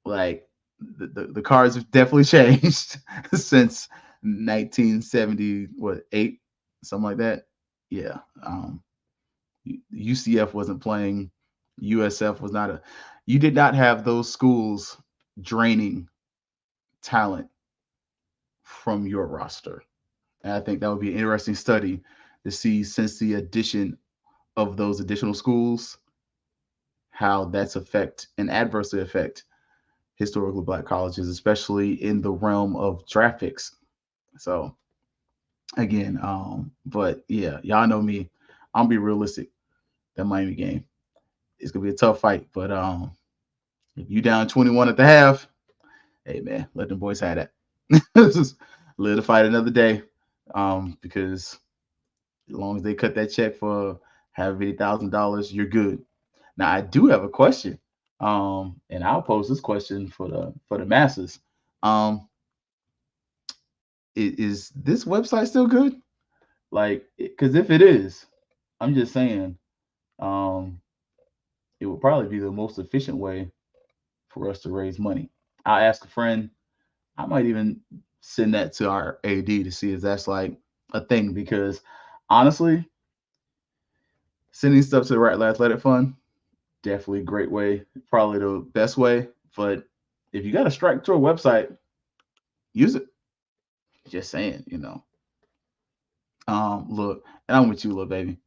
Like, the cards have definitely changed since 1978, something like that. Yeah. UCF wasn't playing. USF was not you did not have those schools draining talent from your roster. And I think that would be an interesting study to see, since the addition of those additional schools, how that's adversely affect historically Black colleges, especially in the realm of draft picks. So again, but yeah, y'all know me. I'm be realistic. That Miami game, it's gonna be a tough fight. But if you down 21 at the half, hey man, let them boys have that. Just live to fight another day. Because as long as they cut that check for $80,000, you're good. Now I do have a question. And I'll pose this question for the masses. Is this website still good? Like, because if it is, I'm just saying, it would probably be the most efficient way for us to raise money. I'll ask a friend. I might even send that to our AD to see if that's like a thing, because honestly, sending stuff to the Rattler Athletic Fund, definitely a great way, probably the best way. But if you got a strike through a website, use it. Just saying, Look, and I'm with you, little baby.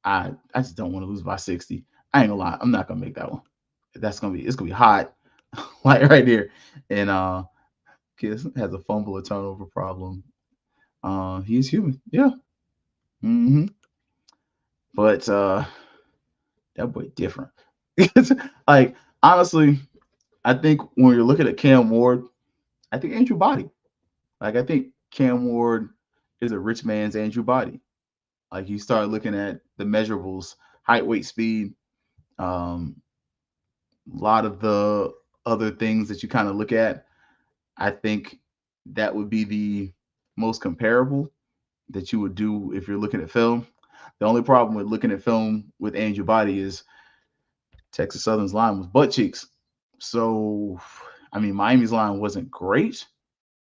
I just don't want to lose by 60. I ain't gonna lie, I'm not gonna make that one. It's gonna be hot, like right there. And Kiss has a fumble or turnover problem. He's human, yeah. Mm-hmm. But that boy different. Like, honestly, I think when you're looking at Cam Ward, I think Andrew Body. Like I think Cam Ward is a rich man's Andrew Body. Like you start looking at the measurables, height, weight, speed, a lot of the other things that you kind of look at. I think that would be the most comparable that you would do if you're looking at film. The only problem with looking at film with Andrew Body is Texas Southern's line was butt cheeks. So, I mean, Miami's line wasn't great,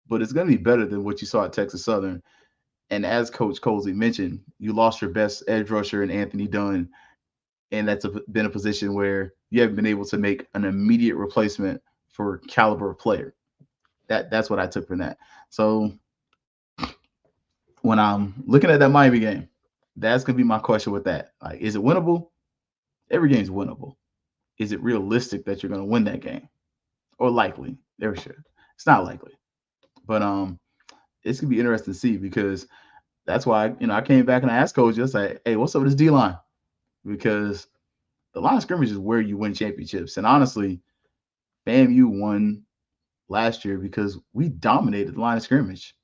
but it's going to be better than what you saw at Texas Southern. And as Coach Colzie mentioned, you lost your best edge rusher in Anthony Dunn, and been a position where you haven't been able to make an immediate replacement for caliber player. That's what I took from that. So when I'm looking at that Miami game, that's gonna be my question with that. Like, is it winnable? Every game's winnable. Is it realistic that you're gonna win that game? Or likely? There we should. It's not likely. But it's gonna be interesting to see because that's why I came back and I asked Coach just like, hey, what's up with this D line? Because the line of scrimmage is where you win championships. And honestly, FAMU won last year because we dominated the line of scrimmage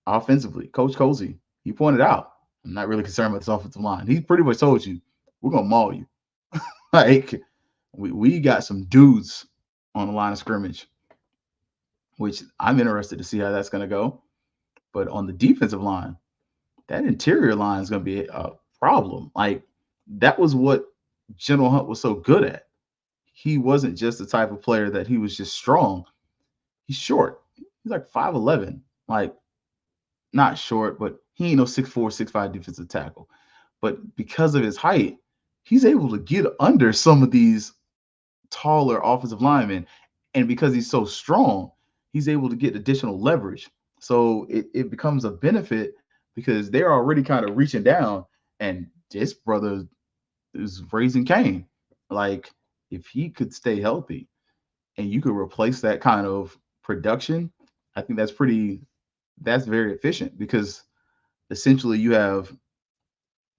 offensively. Coach Colzie, he pointed out, I'm not really concerned about this offensive line. He pretty much told you, we're gonna maul you. Like we got some dudes on the line of scrimmage, which I'm interested to see how that's gonna go. But on the defensive line, that interior line is gonna be a problem. Like that was what General Hunt was so good at. He wasn't just the type of player that he was just strong. He's short. He's like 5'11. Like not short, but he ain't no 6'4", 6'5" defensive tackle. But because of his height, he's able to get under some of these taller offensive linemen. And because he's so strong, he's able to get additional leverage. So it becomes a benefit because they're already kind of reaching down. And this brother is raising Cain. Like, if he could stay healthy and you could replace that kind of production, I think that's very efficient because essentially you have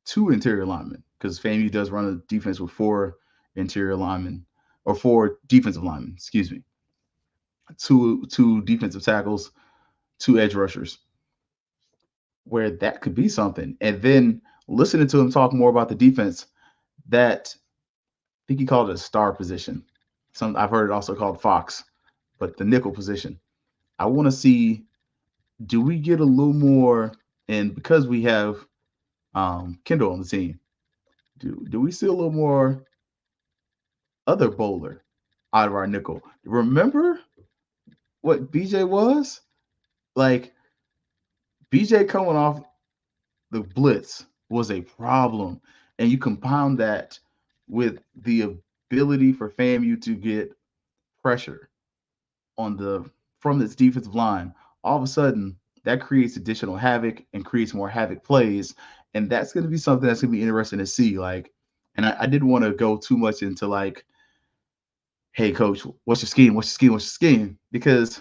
two interior linemen because FAMU does run a defense with four interior linemen or four defensive linemen, excuse me. Two defensive tackles, two edge rushers, where that could be something. And then listening to him talk more about the defense, that I think he called it a star position. I've heard it also called Fox, but the nickel position. I want to see, do we get a little more? And because we have Kendall on the team, do we see a little more other bowler out of our nickel? Remember what BJ was? Like, BJ coming off the blitz was a problem. And you compound that with the ability for FAMU to get pressure from its defensive line. All of a sudden, that creates additional havoc and creates more havoc plays. And that's going to be something that's going to be interesting to see. Like, and I didn't want to go too much into like, hey, coach, what's your scheme? What's your scheme? What's your scheme? Because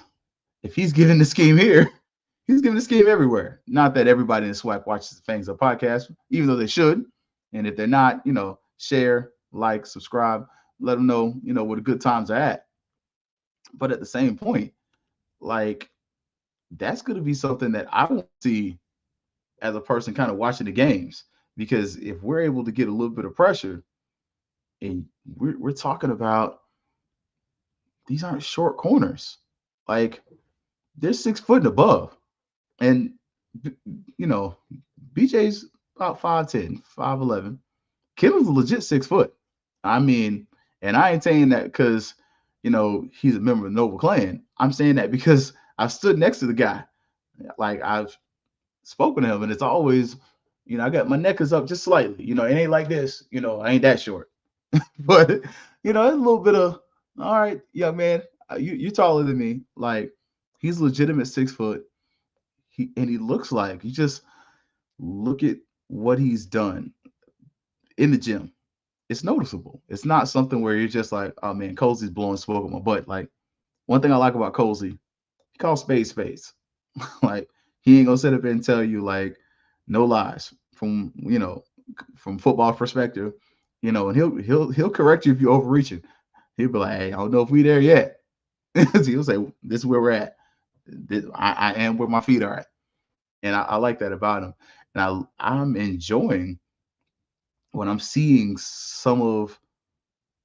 if he's giving the scheme here, he's giving the scheme everywhere. Not that everybody in the SWAC watches the Fangs Up podcast, even though they should. And if they're not, share, like, subscribe, let them know, where the good times are at. But at the same point, like, that's going to be something that I want to see as a person kind of watching the games. Because if we're able to get a little bit of pressure, and we're talking about these aren't short corners. Like, they're 6 foot and above. And, BJ's about 5'10", 5'11". Kendall's a legit 6 foot. I mean, and I ain't saying that because, he's a member of the Noble Clan. I'm saying that because I've stood next to the guy. Like, I've spoken to him, and it's always, I got my neck is up just slightly. It ain't like this. I ain't that short. But, it's a little bit of, all right, young man, you taller than me. Like, he's legitimate 6 foot. He looks like, you just look at what he's done in the gym. It's noticeable. It's not something where you're just like, oh man, Colzie's blowing smoke on my butt. Like, one thing I like about Colzie, he calls spades. Like, he ain't gonna sit up and tell you like no lies from football perspective, and he'll correct you if you're overreaching. He'll be like, hey, I don't know if we there yet. He'll say, this is where we're at. I am where my feet are at, and I like that about him. And I'm enjoying when I'm seeing some of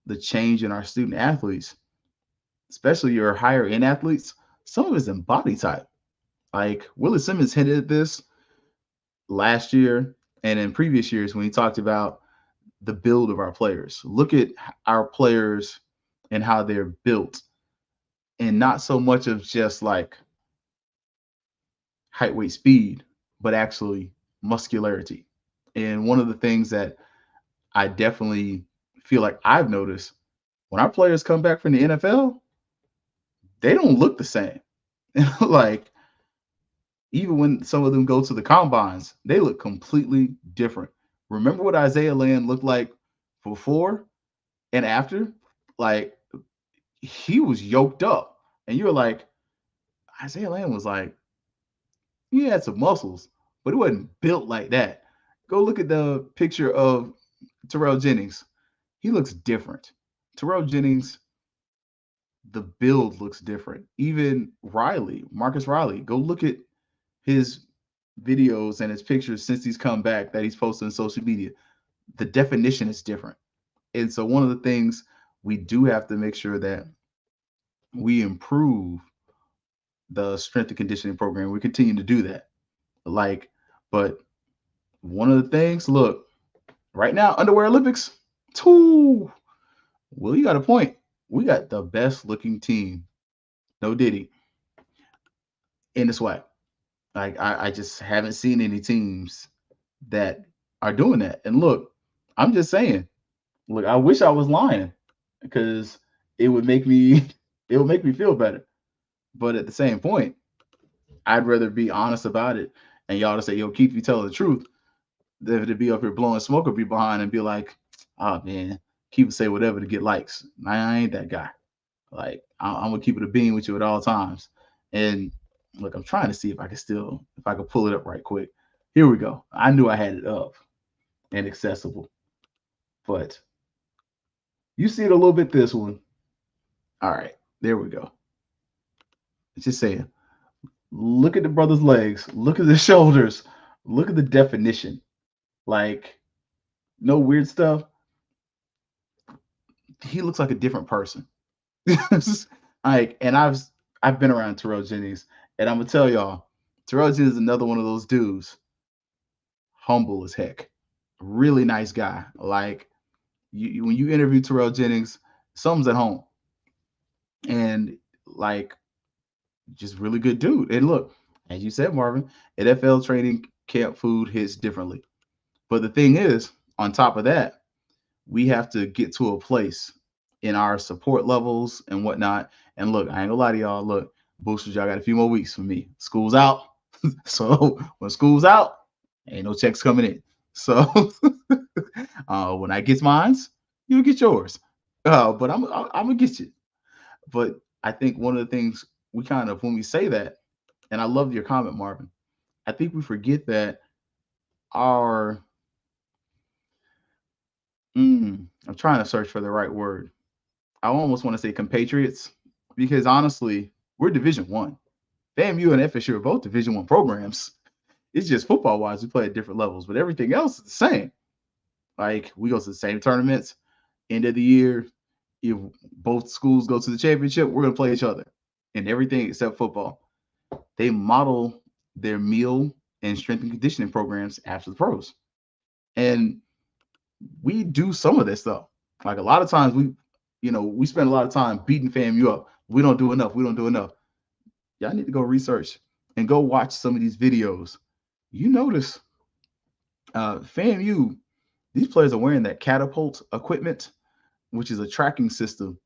the change in our student athletes, especially your higher end athletes. Some of it's in body type. Like Willie Simmons hinted at this last year and in previous years when he talked about the build of our players. Look at our players and how they're built, and not so much of just like height, weight, speed, but actually muscularity. And one of the things that I definitely feel like I've noticed when our players come back from the NFL, they don't look the same. Like, even when some of them go to the combines, they look completely different. Remember what Isaiah Land looked like before and after? Like, he was yoked up. And you were like, Isaiah Land was like, he had some muscles, but it wasn't built like that. Go look at the picture of Terrell Jennings. He looks different. Terrell Jennings, the build looks different. Even Riley, Marcus Riley, go look at his videos and his pictures since he's come back that he's posted on social media. The definition is different. And so one of the things we do have to make sure that we improve the strength and conditioning program. We continue to do that. But one of the things, look, right now, Underwear Olympics, two. Well, you got a point. We got the best looking team, no Diddy, in the SWAC. Like, I just haven't seen any teams that are doing that. And look, I'm just saying, look, I wish I was lying because it would make me feel better. But at the same point, I'd rather be honest about it and y'all to say, yo, Keith, you tell the truth, than to be up here blowing smoke or be behind and be like, oh man, Keith would say whatever to get likes. I ain't that guy. Like, I'm gonna keep it a bean with you at all times. And look, I'm trying to see if I can pull it up right quick. Here we go. I knew I had it up and accessible, but you see it a little bit this one. All right, there we go. It's just saying, look at the brother's legs, look at the shoulders, look at the definition. Like, no weird stuff. He looks like a different person. Like, and I've been around Terrell Jennings, and I'm gonna tell y'all, Terrell Jennings is another one of those dudes, humble as heck, really nice guy. Like, when you interview Terrell Jennings, something's at home, and like, just really good dude. And look, as you said, Marvin, NFL training camp food hits differently. But the thing is, on top of that, we have to get to a place in our support levels and whatnot. And look, I ain't gonna lie to y'all. Look, boosters, y'all got a few more weeks for me. School's out. So when school's out, ain't no checks coming in. So when I get mines, you'll get yours. But I'm gonna get you. But I think one of the things we kind of, when we say that, and I love your comment, Marvin, I think we forget that our I'm trying to search for the right word. I almost want to say compatriots, because honestly, we're Division One. FAMU and FSU are both Division One programs. It's just football wise, we play at different levels, but everything else is the same. Like, we go to the same tournaments, end of the year. If both schools go to the championship, we're gonna play each other in everything except football. They model their meal and strength and conditioning programs after the pros. And we do some of this stuff. Like, a lot of times we spend a lot of time beating FAMU up. We don't do enough. Y'all need to go research and go watch some of these videos. You notice FAMU, these players are wearing that catapult equipment, which is a tracking system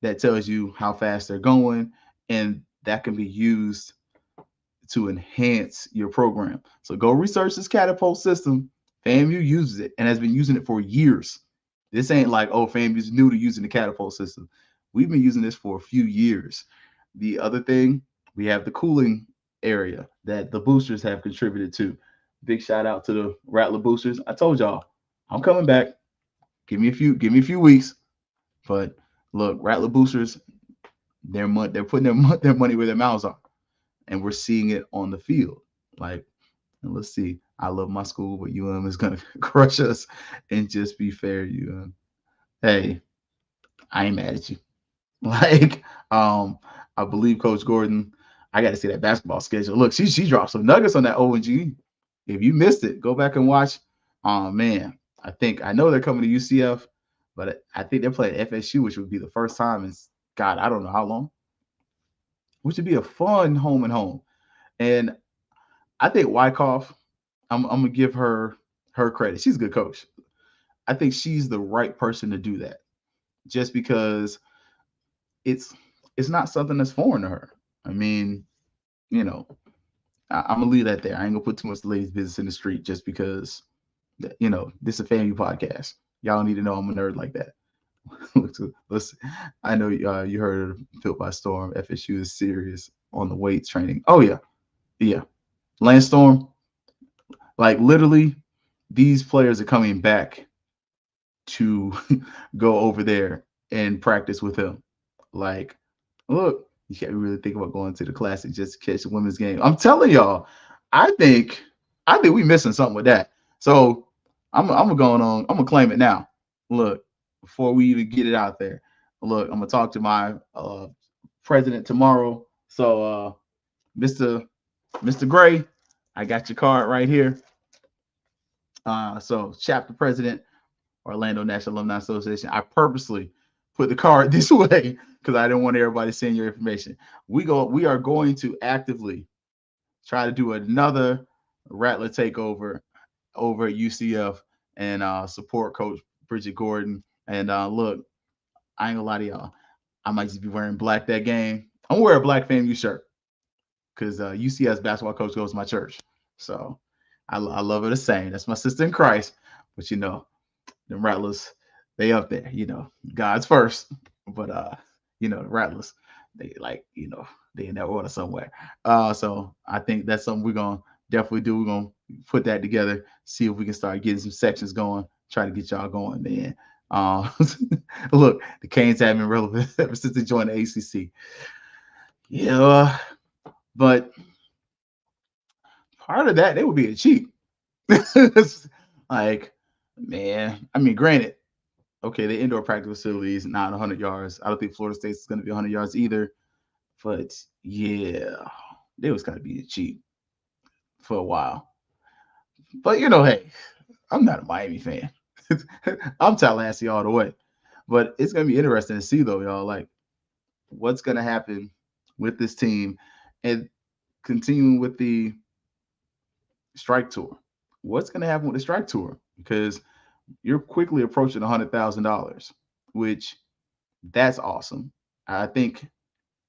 that tells you how fast they're going, and that can be used to enhance your program. So go research this catapult system. FAMU uses it and has been using it for years. This ain't like, oh, FAMU's new to using the catapult system. We've been using this for a few years. The other thing, we have the cooling area that the boosters have contributed to. Big shout out to the Rattler boosters. I told y'all, I'm coming back. Give me a few weeks. But look, Rattler boosters, they're putting their money where their mouths are. and we're seeing it on the field. Like, let's see. I love my school, but is gonna crush us. And just be fair, hey, I ain't mad at you. Like, I believe Coach Gordon. I got to see that basketball schedule. Look, she dropped some nuggets on that O&G. If you missed it, go back and watch. Man, I know they're coming to UCF, but I think they're playing FSU, which would be the first time in God, I don't know how long. Which would be a fun home and home. And I think Wyckoff, I'm gonna give her credit. She's a good coach. I think she's the right person to do that, just because it's not something that's foreign to her. I mean, you know, I'm gonna leave that there. I ain't gonna put too much ladies' business in the street just because, this is a family podcast. Y'all need to know I'm a nerd like that. Listen, I know you heard of Built by Storm. FSU is serious on the weights training. Oh yeah. Lance Storm, like literally, these players are coming back to go over there and practice with him. Like, look, you can't really think about going to the Classic just to catch the women's game. I'm telling y'all, I think we missing something with that. So I'm gonna claim it now. Look, before we even get it out there, look, I'm gonna talk to my president tomorrow. So Mr. Gray, I got your card right here. So chapter president, Orlando National Alumni Association. I purposely put the card this way because I didn't want everybody seeing your information. We are going to actively try to do another Rattler takeover over at UCF and support Coach Bridget Gordon. And look, I ain't gonna lie to y'all. I might just be wearing black that game. I'm gonna wear a black FAMU shirt because UCF's basketball coach goes to my church. So I love her the same. That's my sister in Christ. But the Rattlers, they up there, God's first. But the Rattlers, they they in that order somewhere. So I think that's something we're gonna definitely do. We're gonna put that together, see if we can start getting some sections going, try to get y'all going, man. Look, the Canes have been relevant ever since they joined the ACC. Yeah, but part of that, they would be cheap. Like, man, I mean, granted, okay, the indoor practice facility is not 100 yards. I don't think Florida State is going to be 100 yards either. But yeah, they was going to be cheap for a while. But hey, I'm not a Miami fan. I'm Tallahassee all the way. But it's going to be interesting to see, though, y'all, like what's going to happen with this team and continuing with the strike tour. What's going to happen with the strike tour? Because you're quickly approaching $100,000, which that's awesome. I think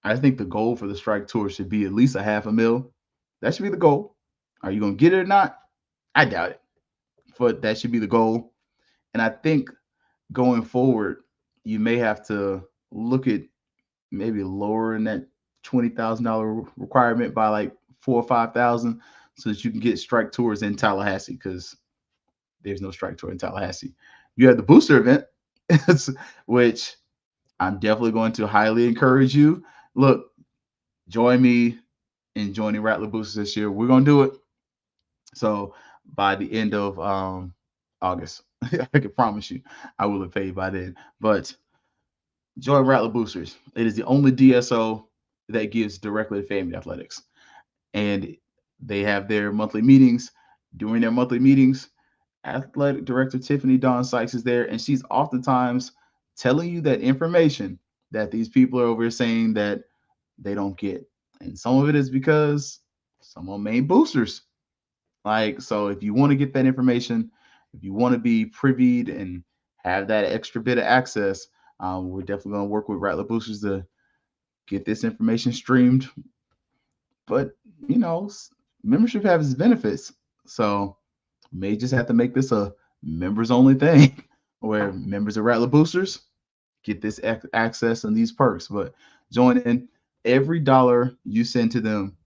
the goal for the strike tour should be at least $500,000. That should be the goal. Are you going to get it or not? I doubt it. But that should be the goal. And I think going forward, you may have to look at maybe lowering that $20,000 requirement by like $4,000 or $5,000 so that you can get strike tours in Tallahassee, because there's no strike tour in Tallahassee. You have the booster event, which I'm definitely going to highly encourage you. Look, join me in joining Rattler Boosters this year. We're going to do it. So by the end of August, I can promise you I will have paid by then. But join Rattler Boosters. It is the only DSO that gives directly to family athletics. And they have their monthly meetings. During their monthly meetings, athletic director Tiffany Dawn Sykes is there, and she's oftentimes telling you that information that these people are over here saying that they don't get. And some of it is because some of them ain't boosters. Like, so if you want to get that information, if you want to be privied and have that extra bit of access, we're definitely going to work with Rattler Boosters to get this information streamed. But, membership has its benefits. So may just have to make this a members only thing where members of Rattler Boosters get this access and these perks. But join in. Every dollar you send to them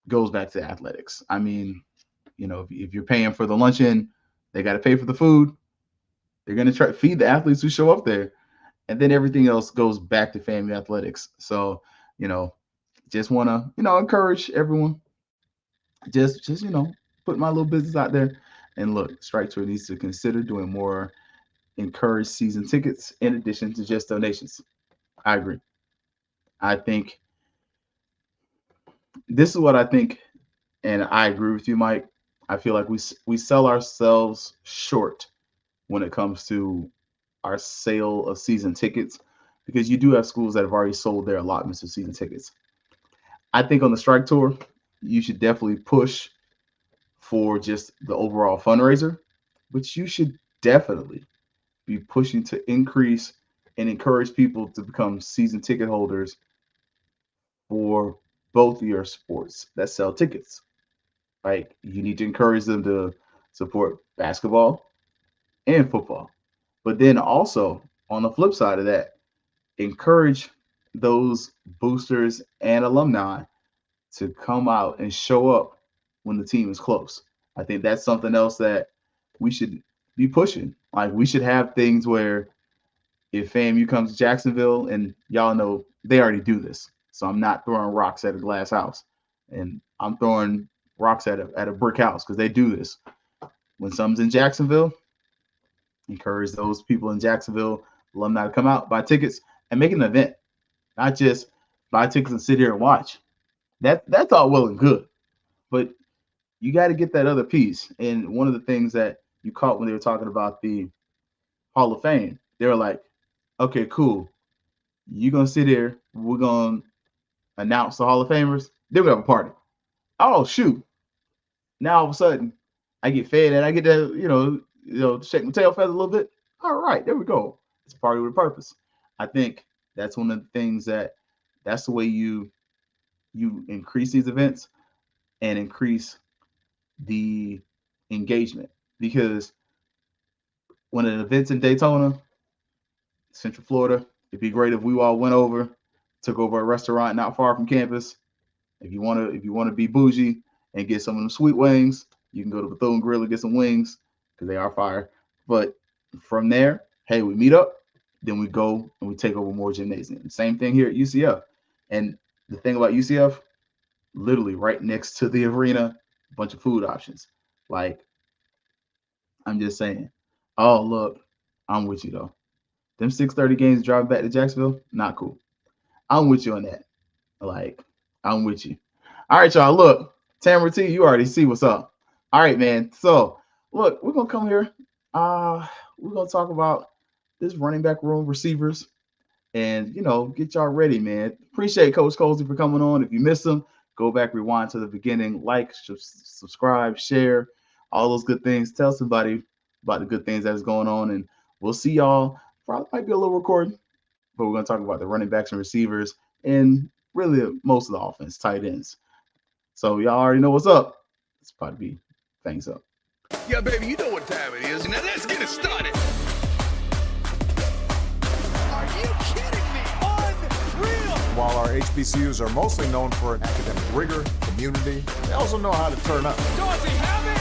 goes back to athletics. I mean, if you're paying for the luncheon, they got to pay for the food. They're going to try to feed the athletes who show up there. And then everything else goes back to family athletics. So, just want to, encourage everyone. Just put my little business out there. And look, Strike Tour needs to consider doing more encouraged season tickets in addition to just donations. I agree. I think this is what I think, and I agree with you, Mike. I feel like we sell ourselves short when it comes to our sale of season tickets because you do have schools that have already sold their allotments of season tickets. I think on the Strike Tour, you should definitely push for just the overall fundraiser, but you should definitely be pushing to increase and encourage people to become season ticket holders for both of your sports that sell tickets. Like you need to encourage them to support basketball and football. But then also on the flip side of that, encourage those boosters and alumni to come out and show up when the team is close. I think that's something else that we should be pushing. Like we should have things where if FAMU comes to Jacksonville, and y'all know they already do this, so I'm not throwing rocks at a glass house, and I'm throwing rocks at a brick house because they do this. When someone's in Jacksonville, encourage those people in Jacksonville alumni to come out, buy tickets, and make an event, not just buy tickets and sit here and watch. That's all well and good, but you got to get that other piece. And one of the things that you caught when they were talking about the Hall of Fame, they were like, okay, cool. You're going to sit here. We're going to announce the Hall of Famers. Then we have a party. Oh, shoot. Now all of a sudden, I get fed and I get to, shake my tail feather a little bit. All right, there we go. It's a party with a purpose. I think that's one of the things that's the way you increase these events and increase the engagement. Because when an event's in Daytona, Central Florida, it'd be great if we all went over, took over a restaurant not far from campus. If you want to be bougie and get some of them sweet wings, you can go to Bethune Grill and get some wings because they are fire. But from there, hey, we meet up, then we go and we take over more gymnasium. Same thing here at UCF. And the thing about UCF, literally right next to the arena, a bunch of food options. Like, I'm just saying. Oh, look, I'm with you though. Them 6:30 games driving back to Jacksonville, not cool. I'm with you on that. Like, I'm with you. All right, y'all. Look, Tamara T, you already see what's up. All right, man. So, look, we're gonna come here. We're gonna talk about this running back room, receivers, and get y'all ready, man. Appreciate Coach Colzie for coming on. If you missed him, go back, rewind to the beginning, like, subscribe, share, all those good things. Tell somebody about the good things that's going on, and we'll see y'all. Probably might be a little recording, but we're going to talk about the running backs and receivers and really most of the offense, tight ends. So y'all already know what's up. It's about to be Fangs Up.
Yeah, baby, you know what time it is. Now let's get it started.
Are you kidding me? Unreal!
While our HBCUs are mostly known for academic rigor, community, they also know how to turn up.
Does he have it?